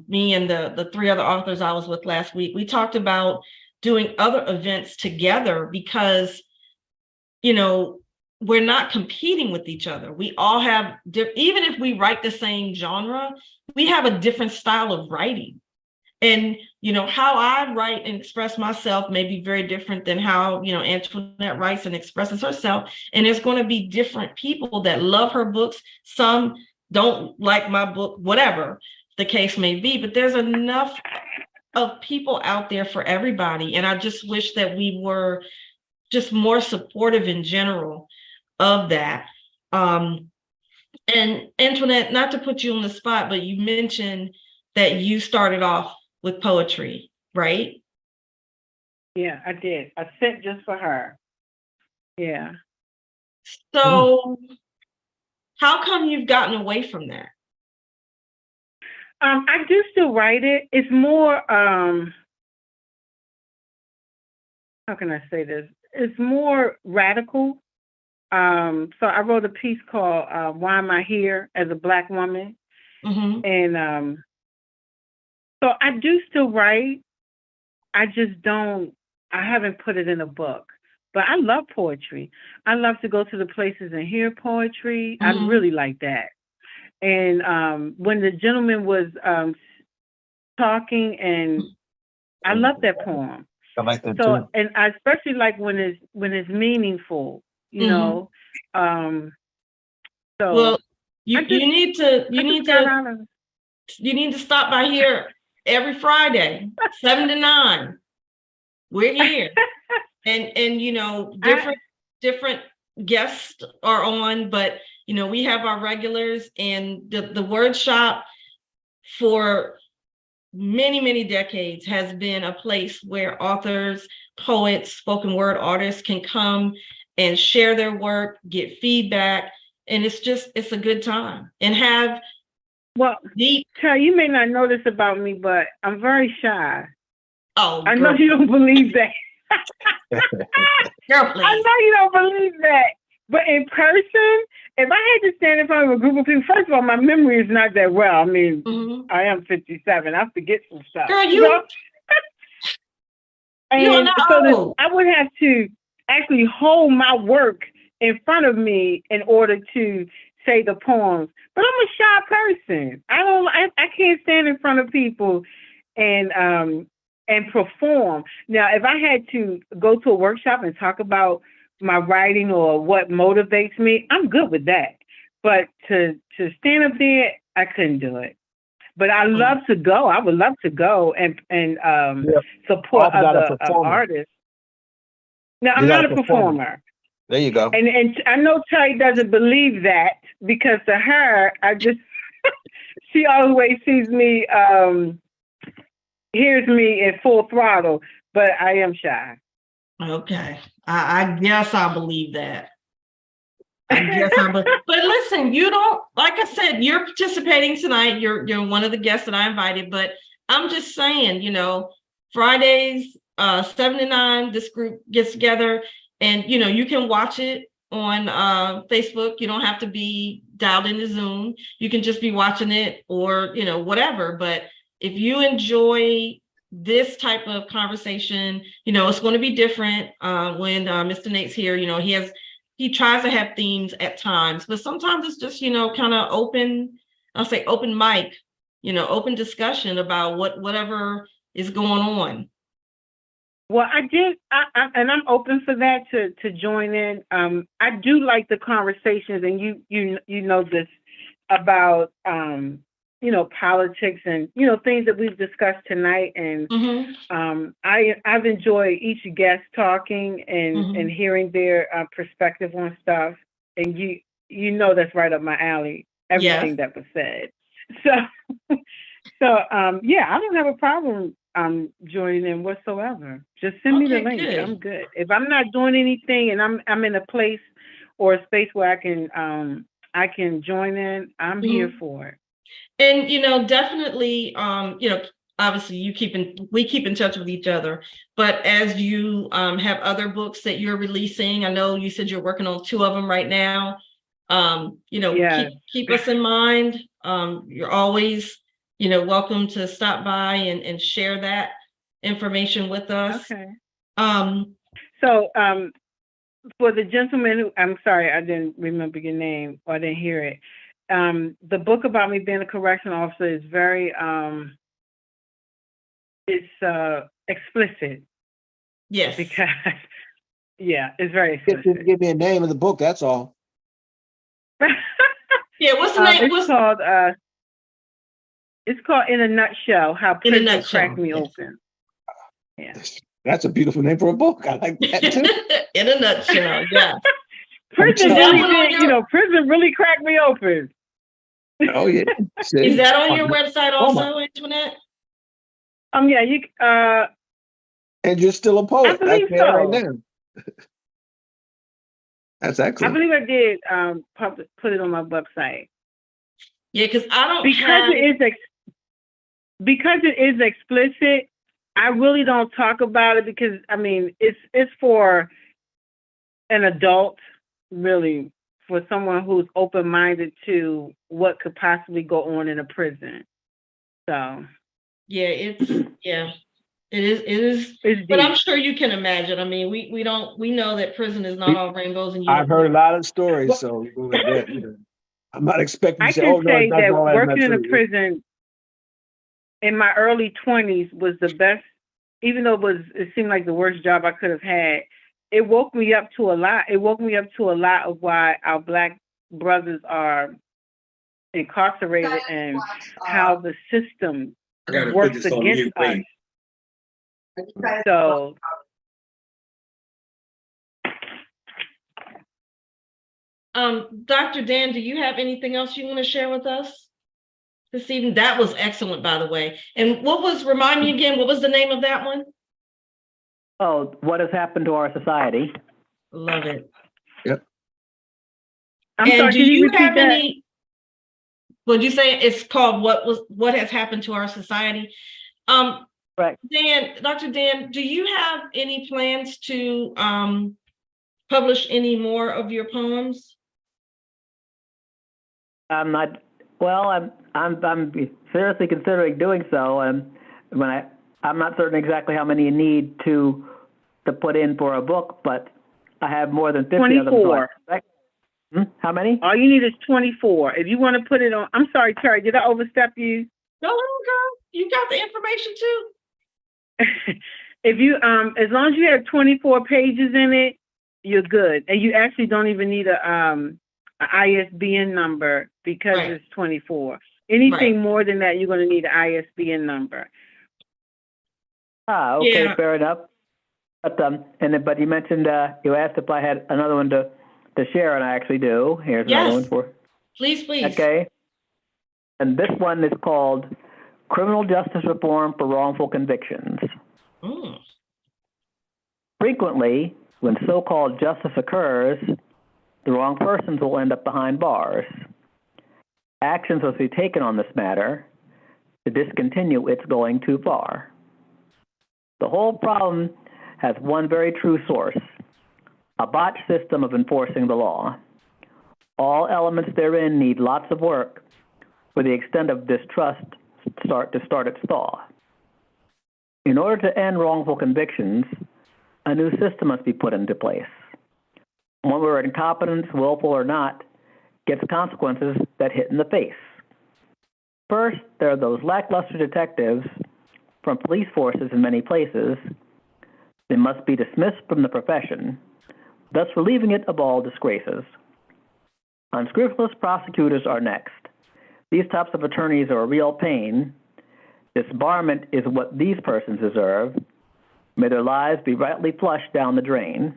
A: me and the 3 other authors I was with last week, we talked about doing other events together because, we're not competing with each other. We all have, even if we write the same genre, we have a different style of writing. And, how I write and express myself may be very different than how, Antoinette writes and expresses herself. And there's going to be different people that love her books. Some don't like my book, whatever the case may be, but there's enough of people out there for everybody. And I just wish that we were just more supportive in general of that. And Antoinette, not to put you on the spot, but you mentioned that you started off with poetry, right?
D: Yeah, I did. I sent just for her. Yeah.
A: So how come you've gotten away from that?
D: I do still write it. It's more, how can I say this? It's more radical. So I wrote a piece called Why Am I Here as a Black Woman?
A: Mm-hmm.
D: And so I do still write. I just I haven't put it in a book. But I love poetry. I love to go to the places and hear poetry.
A: Mm-hmm.
D: I really like that. And when the gentleman was talking, and I love that poem.
G: I like that
D: So,
G: too.
D: and I especially like when it's meaningful, you know. So
A: Well, you need to stop by here every Friday, 7 to 9. We're here. And different guests are on, but we have our regulars, and the Wordshop for many, many decades has been a place where authors, poets, spoken word artists can come and share their work, get feedback, and it's a good time. And have
D: deep. Terri, you may not know this about me, but I'm very shy.
A: Oh,
D: I know you don't believe that.
A: Girl, please.
D: I know you don't believe that. But in person, if I had to stand in front of a group of people, first of all, my memory is not that well. I mean, I am 57. I forget some stuff.
A: Girl, you are not old.
D: I would have to actually hold my work in front of me in order to say the poems. But I'm a shy person. I can't stand in front of people and perform. Now, if I had to go to a workshop and talk about my writing or what motivates me, I'm good with that. but to stand up there, I couldn't do it. But I love to go. I would love to go and support
G: Bob not a
D: other
G: performer.
D: artists. No, I'm
G: You're
D: not
G: not
D: a
G: a performer.
D: performer.
G: There you go.
D: And I know Terri doesn't believe that, because to her, she always sees me, hears me in full throttle, but I am shy.
A: Okay. I guess I believe that. But listen, you don't, like I said, you're participating tonight. You're one of the guests that I invited, but I'm just saying, Fridays, 7 to 9, this group gets together, and you can watch it on Facebook. You don't have to be dialed into Zoom. You can just be watching it, or whatever. But if you enjoy this type of conversation, it's going to be different when Mr. Nate's here. He tries to have themes at times, but sometimes it's just, kind of open, I'll say open mic, open discussion about whatever is going on.
D: Well, and I'm open for that to join in. I do like the conversations, and you know this about politics and things that we've discussed tonight, and I've enjoyed each guest talking and hearing their perspective on stuff, and that's right up my alley, everything that was said. So yeah, I don't have a problem joining in whatsoever. Just send me the link.
A: Good.
D: I'm good. If I'm not doing anything and I'm in a place or a space where I can join in, I'm here for it.
A: And definitely, obviously we keep in touch with each other, but as you have other books that you're releasing, I know you said you're working on 2 of them right now. Keep us in mind. You're always welcome to stop by and share that information with us.
D: Okay. So for the gentleman who, I'm sorry, I didn't remember your name, or I didn't hear it. The book about me being a correctional officer is very it's explicit.
A: Yes.
D: Because it's very explicit.
G: Just give me a name of the book, that's all.
A: What's the name?
D: It's called In a Nutshell, How Prison Cracked Me Open. Yeah.
G: That's a beautiful name for a book. I like that too.
A: In a nutshell, yeah.
D: Prison really cracked me open.
G: Oh yeah.
A: Is that on your website also, Antoinette?
D: Yeah, you
G: and you're still a poet.
D: I believe so.
G: Right now. That's excellent.
D: I believe I did put it on my website.
A: Yeah, because I don't
D: because it is explicit. I really don't talk about it because it's for an adult, really, for someone who's open-minded to what could possibly go on in a prison. So
A: it is. But I'm sure you can imagine. We know that prison is not all rainbows and unicorns.
G: I've heard a lot of stories, so I'm not expecting.
D: I can say that working in a prison in my early 20s was the best, even though it seemed like the worst job I could have had. It woke me up to a lot. It woke me up to a lot of why our Black brothers are incarcerated and how the system works against us. So
A: Dr. Dan, do you have anything else you want to share with us this evening? That was excellent, by the way. And remind me again, what was the name of that one?
H: Oh, What Has Happened to Our Society?
A: Love it.
G: Yep.
D: I'm sorry,
A: do you have any? Would you say it's called What Has Happened to Our Society?
H: Right.
A: Dr. Dan, do you have any plans to publish any more of your poems?
H: I'm not. Well, I'm seriously considering doing so. I'm not certain exactly how many you need to put in for a book, but I have more than 50
D: 24.
H: of them. So how many?
D: All you need is 24. If you want to put it on, I'm sorry, Terri, did I overstep you?
A: No, girl, you got the information too.
D: If you, as long as you have 24 pages in it, you're good. And you actually don't even need a an ISBN number because
A: Right.
D: it's 24. Anything
A: Right.
D: more than that, you're going to need an ISBN number.
H: Okay,
A: Yeah.
H: fair enough. But you mentioned, you asked if I had another one to share, and I actually do. Here's another one
A: Yes.
H: for,
A: Please.
H: okay. And this one is called Criminal Justice Reform for Wrongful Convictions.
A: Mm.
H: Frequently, when so-called justice occurs, the wrong persons will end up behind bars. Actions must be taken on this matter to discontinue its going too far. The whole problem has one very true source: a botched system of enforcing the law. All elements therein need lots of work for the extent of distrust to start its thaw. In order to end wrongful convictions, a new system must be put into place. One where incompetence, willful or not, gets consequences that hit in the face. First, there are those lackluster detectives from police forces in many places. They must be dismissed from the profession, thus relieving it of all disgraces. Unscrupulous prosecutors are next. These types of attorneys are a real pain. Disbarment is what these persons deserve. May their lives be rightly flushed down the drain.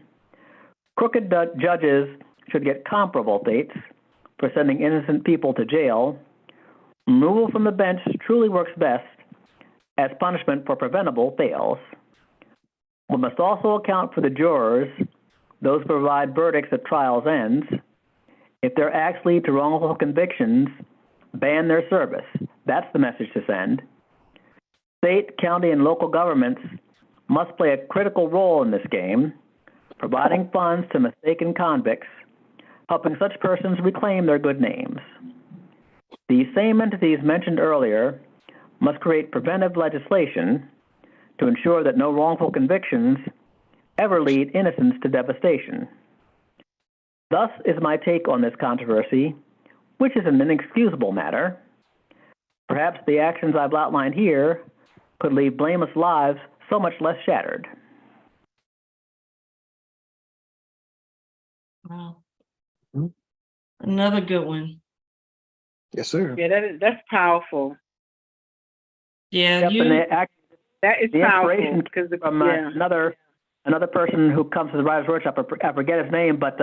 H: Crooked judges should get comparable fates for sending innocent people to jail. Removal from the bench truly works best as punishment for preventable fails. We must also account for the jurors, those who provide verdicts at trial's ends. If their acts lead to wrongful convictions, ban their service. That's the message to send. State, county, and local governments must play a critical role in this game, providing funds to mistaken convicts, helping such persons reclaim their good names. These same entities mentioned earlier must create preventive legislation to ensure that no wrongful convictions ever lead innocents to devastation. Thus is my take on this controversy, which is an inexcusable matter. Perhaps the actions I've outlined here could leave blameless lives so much less shattered.
A: Wow.
G: Mhm.
A: Another good one.
G: Yes, sir.
D: Yeah, that's powerful.
A: Yeah,
H: Yep, and
D: That is
H: the
D: powerful
H: inspiration
D: because
H: from another person who comes to the Writers' Workshop, I forget his name, but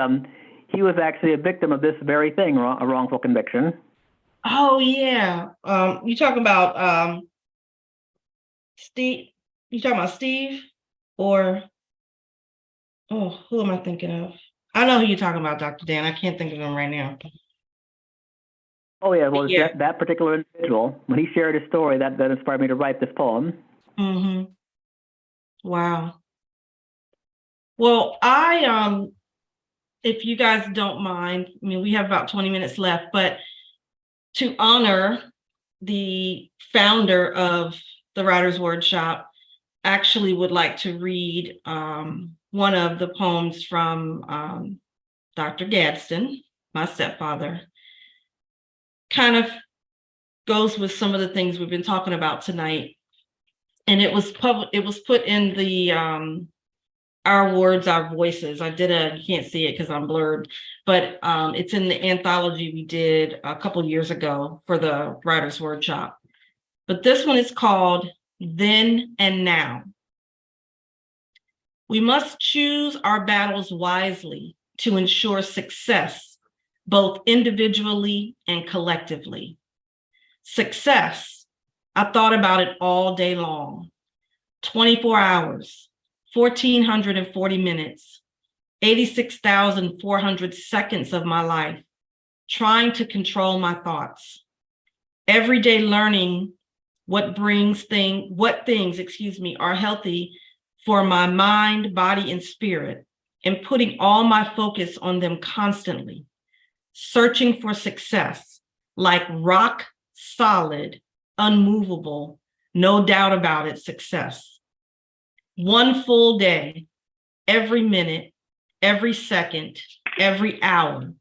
H: he was actually a victim of this very thing, a wrongful conviction.
A: Oh yeah. You talking about Steve? You talking about Steve? Or who am I thinking of? I know who you're talking about, Dr. Dan. I can't think of him right now.
H: Oh yeah, well,
A: Yeah.
H: that particular individual, when he shared his story, that inspired me to write this poem.
A: Mm-hmm. Wow. Well, if you guys don't mind, I mean, we have about 20 minutes left, but to honor the founder of the Writers' Workshop, actually would like to read one of the poems from Dr. Gadsden, my stepfather. Kind of goes with some of the things we've been talking about tonight. And it was put in the Our Words, Our Voices. You can't see it because I'm blurred, but it's in the anthology we did a couple years ago for the Writers' Workshop. But this one is called Then and Now. We must choose our battles wisely to ensure success, both individually and collectively. Success, I thought about it all day long. 24 hours, 1,440 minutes, 86,400 seconds of my life, trying to control my thoughts. Every day learning what things are healthy for my mind, body, and spirit, and putting all my focus on them constantly. Searching for success, like rock solid, unmovable, no doubt about it, success. One full day, every minute, every second, every hour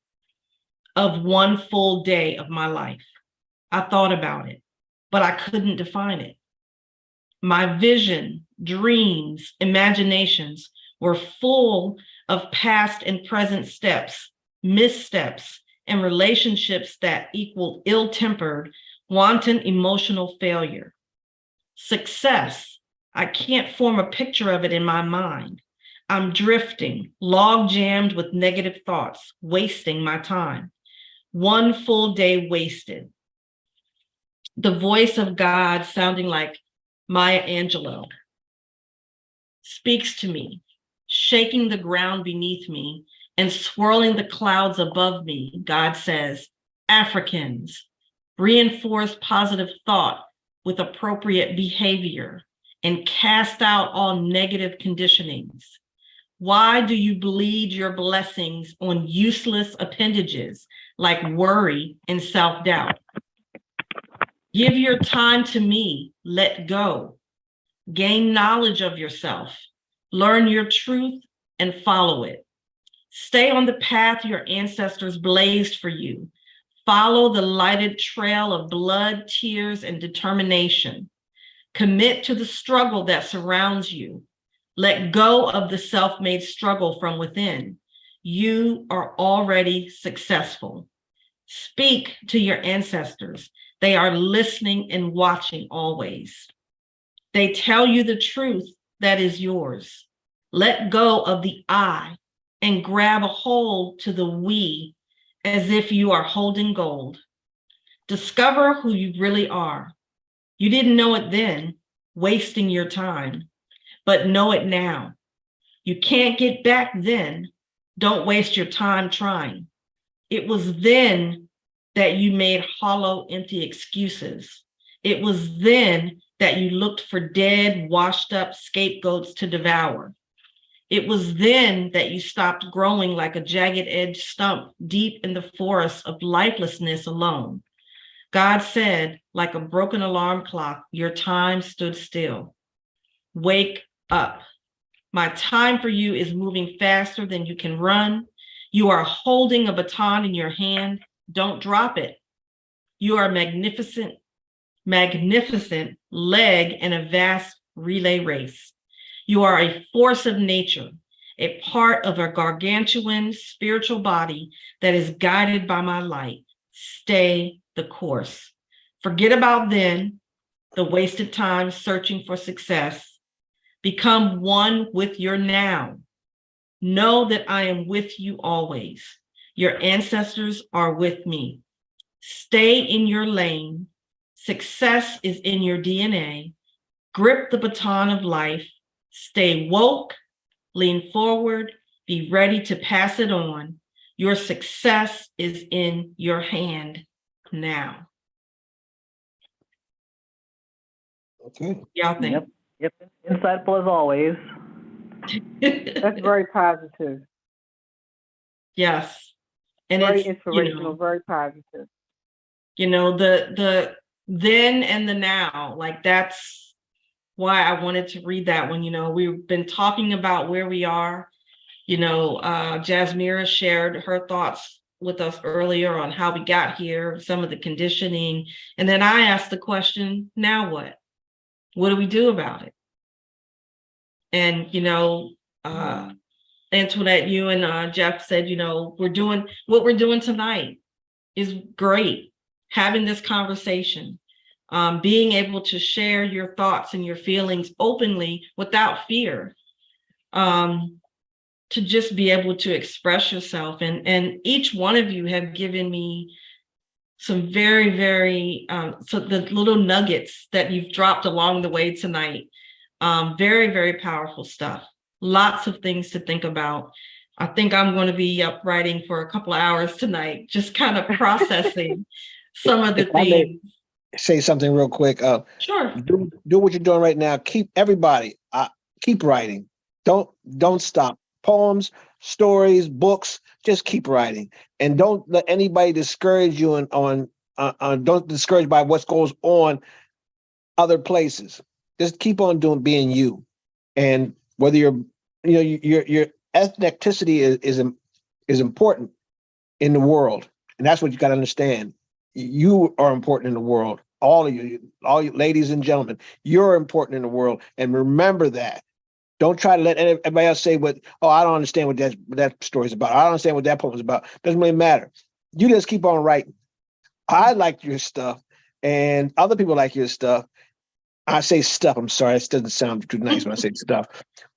A: of one full day of my life. I thought about it, but I couldn't define it. My vision, dreams, imaginations were full of past and present steps, missteps, and relationships that equal ill-tempered, wanton emotional failure. Success, I can't form a picture of it in my mind. I'm drifting, log-jammed with negative thoughts, wasting my time. One full day wasted. The voice of God sounding like Maya Angelou speaks to me, shaking the ground beneath me and swirling the clouds above me. God says, Africans, reinforce positive thought with appropriate behavior and cast out all negative conditionings. Why do you bleed your blessings on useless appendages like worry and self-doubt? Give your time to me, let go. Gain knowledge of yourself, learn your truth and follow it. Stay on the path your ancestors blazed for you. Follow the lighted trail of blood, tears, and determination. Commit to the struggle that surrounds you. Let go of the self-made struggle from within. You are already successful. Speak to your ancestors. They are listening and watching always. They tell you the truth that is yours. Let go of the I and grab a hold to the we as if you are holding gold. Discover who you really are. You didn't know it then, wasting your time, but know it now. You can't get back then. Don't waste your time trying. It was then that you made hollow, empty excuses. It was then that you looked for dead, washed up scapegoats to devour. It was then that you stopped growing like a jagged edged stump deep in the forest of lifelessness alone. God said, like a broken alarm clock, your time stood still. Wake up. My time for you is moving faster than you can run. You are holding a baton in your hand. Don't drop it. You are magnificent leg in a vast relay race. You are a force of nature, a part of a gargantuan spiritual body that is guided by my light. Stay the course. Forget about then, the wasted time searching for success. Become one with your now. Know that I am with you always. Your ancestors are with me. Stay in your lane. Success is in your DNA. Grip the baton of life. Stay woke, lean forward, be ready to pass it on. Your success is in your hand now.
G: Okay.
A: Y'all think?
H: Yep. Insightful as always.
D: That's very positive.
A: Yes. And
D: Very
A: it's,
D: inspirational, very positive.
A: the then and the now, like that's why I wanted to read that one. We've been talking about where we are. Jasmira shared her thoughts with us earlier on how we got here, some of the conditioning. And then I asked the question, now what? What do we do about it? And, Antoinette, you and Jeff said, what we're doing tonight is great. Having this conversation, being able to share your thoughts and your feelings openly without fear, to just be able to express yourself. And each one of you have given me some very, very, so the little nuggets that you've dropped along the way tonight, very, very powerful stuff. Lots of things to think about. I think I'm going to be up writing for a couple of hours tonight, just kind of processing some of the
G: If I may
A: things.
G: say something real quick.
A: Sure.
G: Do what you're doing right now. Keep writing. Don't stop. Poems, stories, books, just keep writing. And don't let anybody discourage you don't discourage by what goes on other places. Just keep on being you. And whether your ethnicity is important in the world. And that's what you got to understand. You are important in the world. All you ladies and gentlemen, you're important in the world. And remember that. Don't try to let everybody else say I don't understand what that story is about. I don't understand what that poem is about. Doesn't really matter. you just keep on writing. I like your stuff, and other people like your stuff. I say stuff. I'm sorry, it doesn't sound too nice when I say stuff,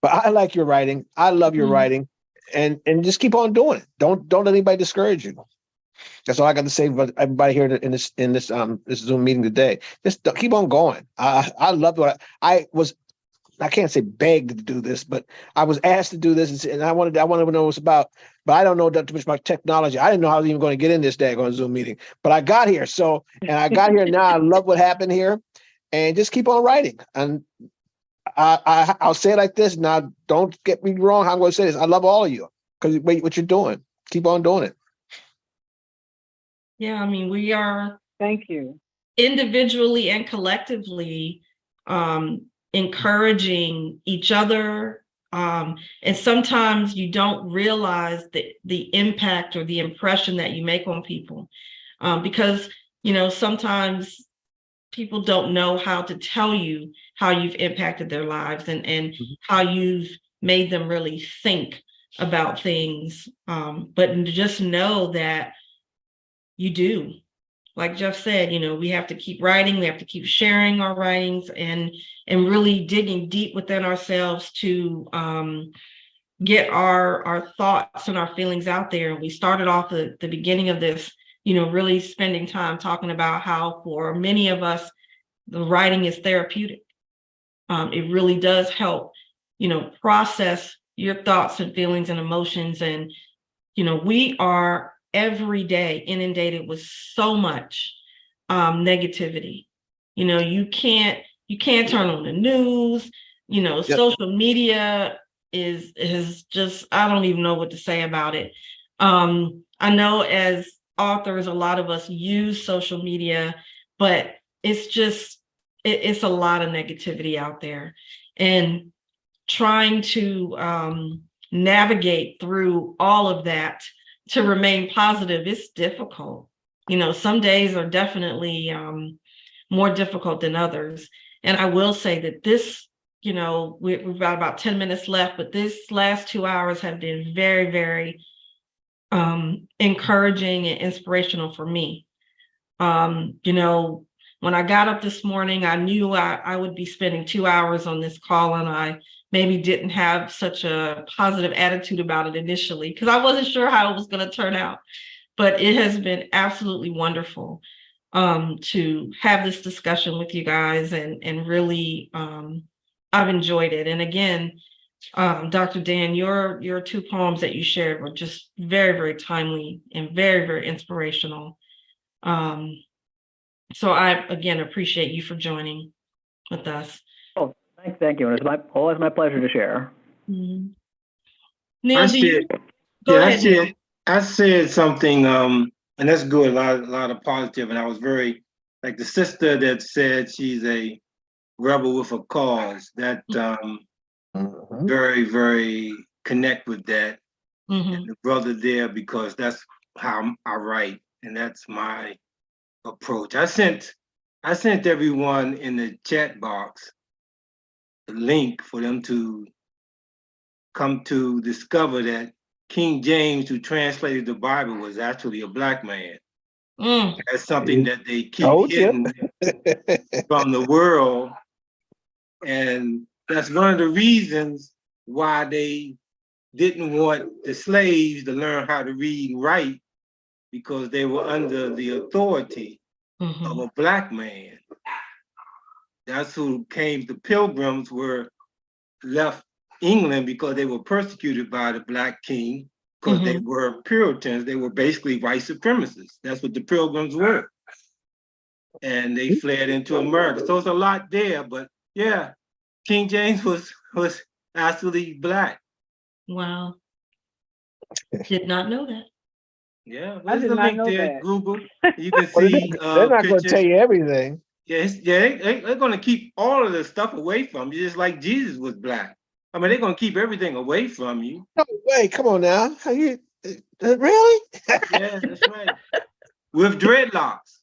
G: but I like your writing. I love your writing, and just keep on doing it. Don't let anybody discourage you. That's all I got to say about everybody here in this this Zoom meeting today. Just keep on going. I love what I can't say begged to do this, but I was asked to do this, and I wanted to know what it's about, but I don't know that too much about technology. I didn't know I was even going to get in this daggone Zoom meeting, but I got here. And I got here now. I love what happened here, and just keep on writing. And I'll say it like this. Now, don't get me wrong. How I'm going to say this. I love all of you because what you're doing. Keep on doing it.
A: Yeah, I mean, we are
D: Thank you.
A: individually and collectively encouraging each other. And sometimes you don't realize the impact or the impression that you make on people. Because, sometimes people don't know how to tell you how you've impacted their lives and how you've made them really think about things. But just know that you do. Like Jeff said, we have to keep writing, we have to keep sharing our writings and really digging deep within ourselves to get our thoughts and our feelings out there. And we started off at the beginning of this, really spending time talking about how for many of us, the writing is therapeutic. It really does help, process your thoughts and feelings and emotions. And, we are every day inundated with so much negativity. You can't turn on the news.
G: Yep.
A: Social media is just, I don't even know what to say about it. I know as authors, a lot of us use social media, but it's a lot of negativity out there, and trying to navigate through all of that to remain positive is difficult. Some days are definitely more difficult than others. And I will say that this, we've got about 10 minutes left, but this last 2 hours have been very, very encouraging and inspirational for me. When I got up this morning, I knew I would be spending 2 hours on this call, and I maybe didn't have such a positive attitude about it initially because I wasn't sure how it was going to turn out. But it has been absolutely wonderful to have this discussion with you guys, and really I've enjoyed it. And again, Dr. Dan, your 2 poems that you shared were just very, very timely and very, very inspirational. So I, again, appreciate you for joining with us.
H: Oh, thank you. And it's always my pleasure to share.
A: Mm-hmm. Neil,
E: I said something, and that's good, a lot of positive, and I was very, like the sister that said she's a rebel with a cause, that very, very connect with that. And the brother there, because that's how I write, and that's my approach. I sent everyone in the chat box the link for them to come to discover that King James, who translated the Bible, was actually a Black man. That's something that they keep hidden from the world. And that's one of the reasons why they didn't want the slaves to learn how to read and write, because they were under the authority of a Black man. That's who came. The Pilgrims left England because they were persecuted by the Black king, because they were Puritans. They were basically white supremacists. That's what the Pilgrims were. And they fled into America. So it's a lot there, but yeah, King James was actually Black.
A: Wow. Did not know that.
E: Yeah,
D: I did not know
E: there,
D: that.
E: Google. You can see
G: they're not going to tell you everything.
E: Yes, yeah, they're going to keep all of the stuff away from you, just like Jesus was Black. I mean, they're going to keep everything away from you.
G: No way, come on now. How you really?
E: Yeah, that's right. With dreadlocks.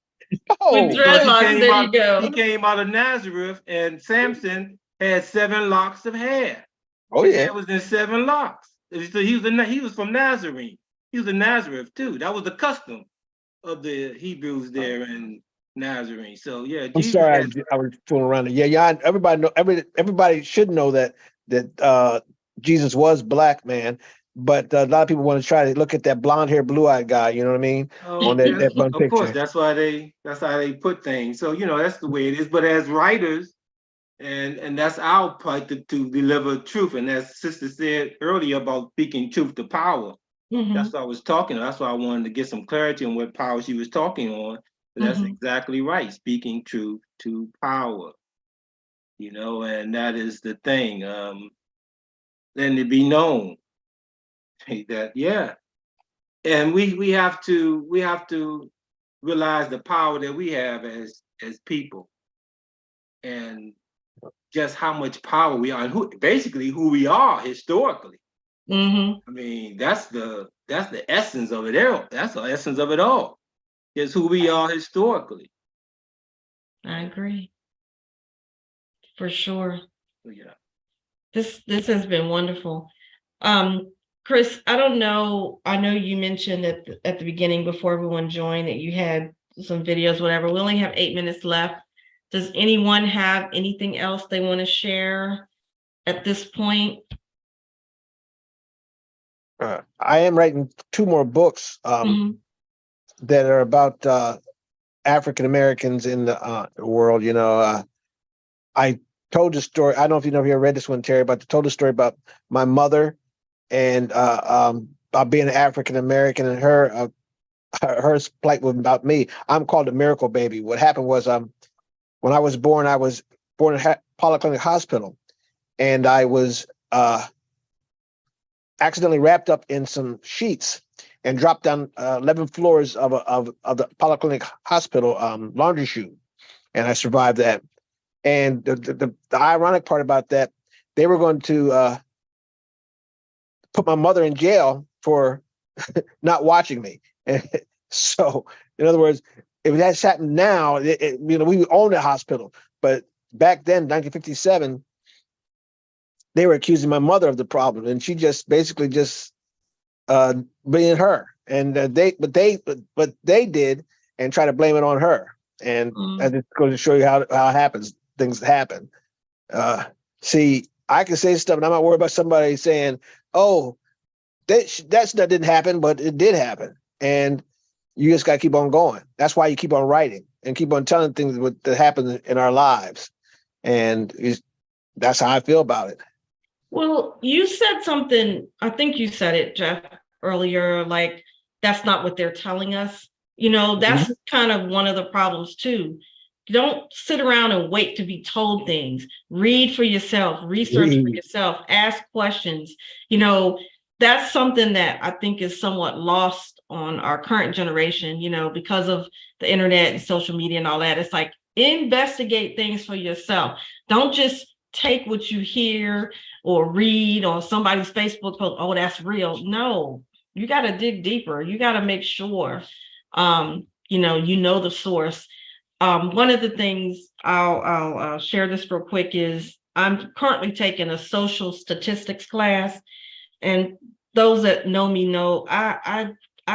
G: Oh,
A: With dreadlocks, there you go.
E: He came out of Nazareth, and Samson had 7 locks of hair.
G: Oh
E: His
G: yeah.
E: hair was in 7 locks. So he was from Nazarene. He was in Nazareth too. That was the custom. of the Hebrews there in Nazarene. So yeah,
G: I'm
E: Jesus
G: sorry,
E: had,
G: I was fooling around. Yeah. Everybody know. Everybody should know that Jesus was black, man. But a lot of people want to try to look at that blonde hair, blue eyed guy. You know what I mean? On that one
E: of course,
G: picture.
E: that's how they put things. So that's the way it is. But as writers, and that's our part to deliver truth. And as Sister said earlier about speaking truth to power, that's what I was talking. That's why I wanted to get some clarity on what power she was talking on. But that's exactly right. Speaking truth to power, and that is the thing. Then to be known that, and we have to realize the power that we have as people, and just how much power we are, and who we are historically. I mean, that's the essence of it all. That's the essence of it all. Is who we are historically.
A: I agree. For sure.
E: So, yeah.
A: This has been wonderful. Chris, I don't know. I know you mentioned at the beginning before everyone joined that you had some videos, whatever. We only have 8 minutes left. Does anyone have anything else they want to share at this point?
G: I am writing 2 more books that are about African Americans in the world. I told the story. I don't know if you ever read this one, Terry, but I told the story about my mother and about being African American, and her plight was about me. I'm called a miracle baby. What happened was when I was born in Polyclinic Hospital, and I was accidentally wrapped up in some sheets and dropped down 11 floors of the Polyclinic Hospital laundry chute, and I survived that. And the ironic part about that, they were going to put my mother in jail for not watching me. And so, in other words, if that's happened now, we own the hospital. But back then, 1957, they were accusing my mother of the problem, and she just basically being her. And they did and try to blame it on her. And that just goes to show you how it happens. Things happen. See, I can say stuff and I'm not worried about somebody saying, "Oh, that didn't happen," but it did happen. And you just got to keep on going. That's why you keep on writing and keep on telling things that happen in our lives. And that's how I feel about it.
A: Well, you said something, I think you said it, Jeff, earlier, like, that's not what they're telling us. That's kind of one of the problems too. Don't sit around and wait to be told things. Read for yourself, research for yourself, ask questions. That's something that I think is somewhat lost on our current generation, because of the internet and social media and all that. It's like, investigate things for yourself. Don't just take what you hear or read on somebody's Facebook post. Oh, that's real. No, you got to dig deeper. You got to make sure, the source. One of the things I'll share this real quick is I'm currently taking a social statistics class, and those that know me know I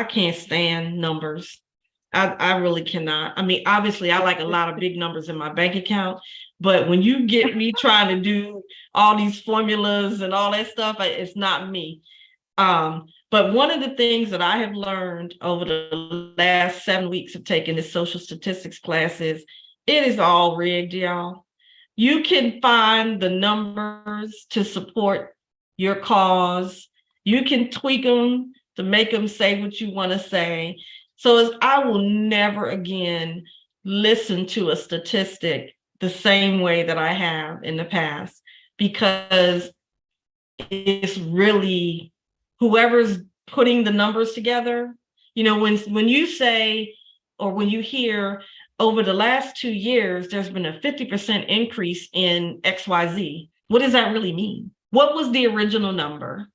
A: can't stand numbers. I really cannot. I mean, obviously, I like a lot of big numbers in my bank account, but when you get me trying to do all these formulas and all that stuff, it's not me. But one of the things that I have learned over the last 7 weeks of taking this social statistics class is it is all rigged, y'all. You can find the numbers to support your cause. You can tweak them to make them say what you want to say. So I will never again listen to a statistic the same way that I have in the past, because it's really whoever's putting the numbers together. When you say, or when you hear over the last 2 years, there's been a 50% increase in XYZ. What does that really mean? What was the original number?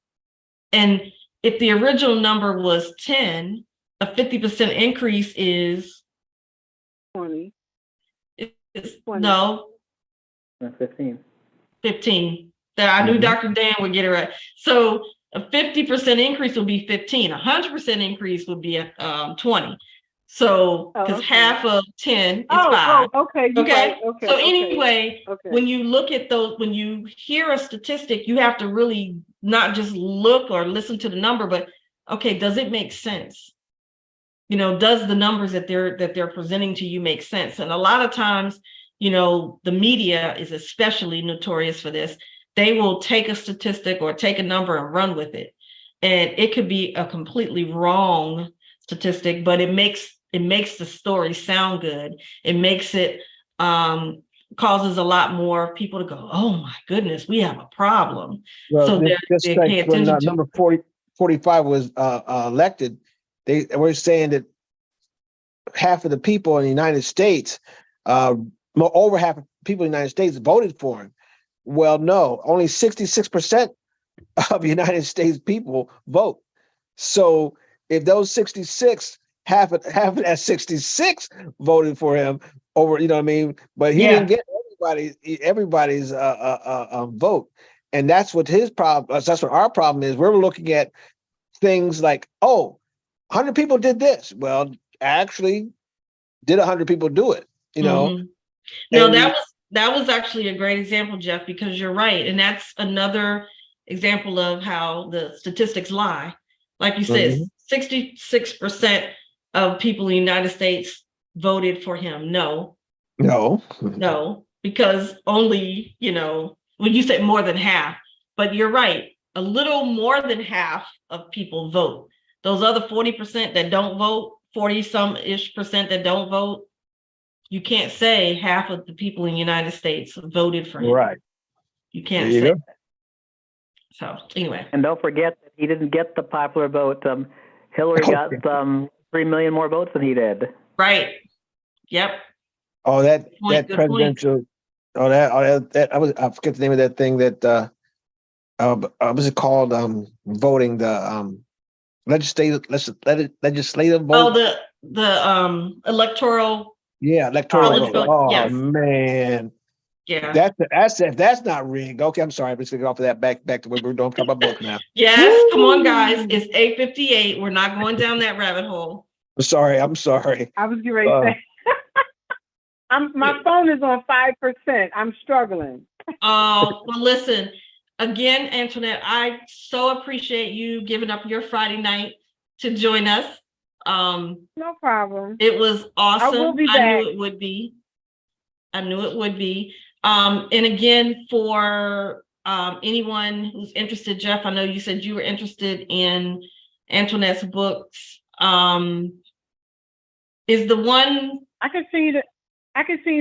A: And if the original number was 10, a 50% increase is
D: 20.
A: No.
H: 15.
A: 15. That I knew Dr. Dan would get it right. So a 50% increase would be 15. 100% increase would be 20. So,
D: Oh,
A: because
D: okay.
A: half of 10 is
D: Oh,
A: 5.
D: okay, you're
A: Okay.
D: right. Okay.
A: So
D: okay,
A: anyway,
D: okay.
A: when you look at those, when you hear a statistic, you have to really not just look or listen to the number, but okay, does it make sense? You know, does the numbers that they're presenting to you make sense? And a lot of times, you know, the media is especially notorious for this. They will take a statistic or take a number and run with it. And it could be a completely wrong statistic, but it makes the story sound good. It makes it causes a lot more people to go, oh my goodness, we have a problem.
G: Well,
A: So
G: just
A: they
G: like
A: pay
G: when
A: attention to
G: number 45 was elected, they were saying that half of the people in the United States, over half of people in the United States voted for him. Well, no, only 66% of the United States people vote. So if those 66, half of that 66 voted for him over, you know what I mean? But he didn't get everybody's vote. And that's what his problem, that's what our problem is. We're looking at things like, oh, 100 people did this. Well, actually, did 100 people do it? You know?
A: Mhm. No,
G: And-
A: that was actually a great example, Jeff, because you're right. And that's another example of how the statistics lie. Like you said, 66% of people in the United States voted for him. No, because only, you know, when you say more than half, but you're right, a little more than half of people vote. Those other 40% that don't vote, 40 some ish percent that don't vote, you can't say half of the people in the United States voted for him.
G: Right.
A: You can't
G: There you
A: say
G: go.
A: that. So anyway.
H: And don't forget that he didn't get the popular vote. Hillary got 3 million more votes than he did.
A: Right. Yep.
G: Oh, that
A: Good
G: presidential. Oh, that I forget the name of that thing that what was it called? Voting, the legislative vote.
A: Oh, the electoral.
G: Yeah, electoral
A: college
G: vote.
A: vote,
G: Oh
A: yes.
G: man.
A: Yeah.
G: That's not rigged. Okay, I'm sorry. Let's get off of that. Back to what we're doing. Talk about books now.
A: Yes. Come on, guys. It's 8:58. We're not going down that rabbit hole.
G: I'm sorry.
D: I was getting ready to say. My phone is on 5%. I'm struggling.
A: Oh, well, listen, again, Antoinette, I so appreciate you giving up your Friday night to join us.
D: No problem.
A: It was awesome.
D: I will be
A: I
D: back.
A: knew it would be. And again, for anyone who's interested, Jeff, I know you said you were interested in Antoinette's books. Is the one
D: I can see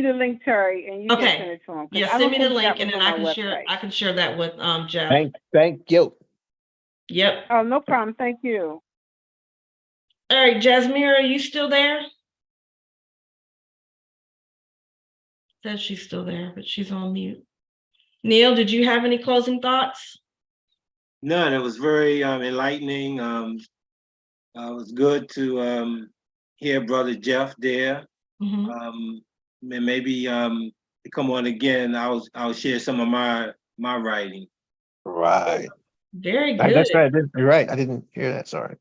D: the link, Terry, and you can send it to him.
A: Yeah, send me the link and then I can share that with Jeff.
G: Thank you.
A: Yep.
D: Oh, no problem. Thank you.
A: All right, Jasmira, are you still there? Says she's still there, but she's on mute. Neil, did you have any closing thoughts?
E: None. It was very enlightening. It was good to hear Brother Jeff there.
A: Mm-hmm.
E: And maybe to come on again, I'll share some of my writing.
G: Right.
A: Very good.
G: That's right. You're right. I didn't hear that. Sorry.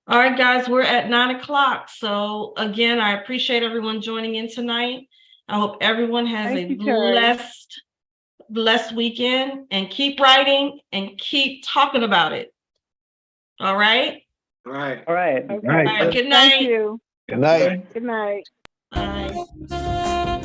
A: All right, guys, we're at 9:00. So again, I appreciate everyone joining in tonight. I hope everyone has a blessed weekend, and keep writing and keep talking about it. All right.
E: All right.
H: All right.
D: Okay.
G: Right.
A: All right. Good night.
D: Thank you.
G: Good night.
D: Good night.
A: Bye.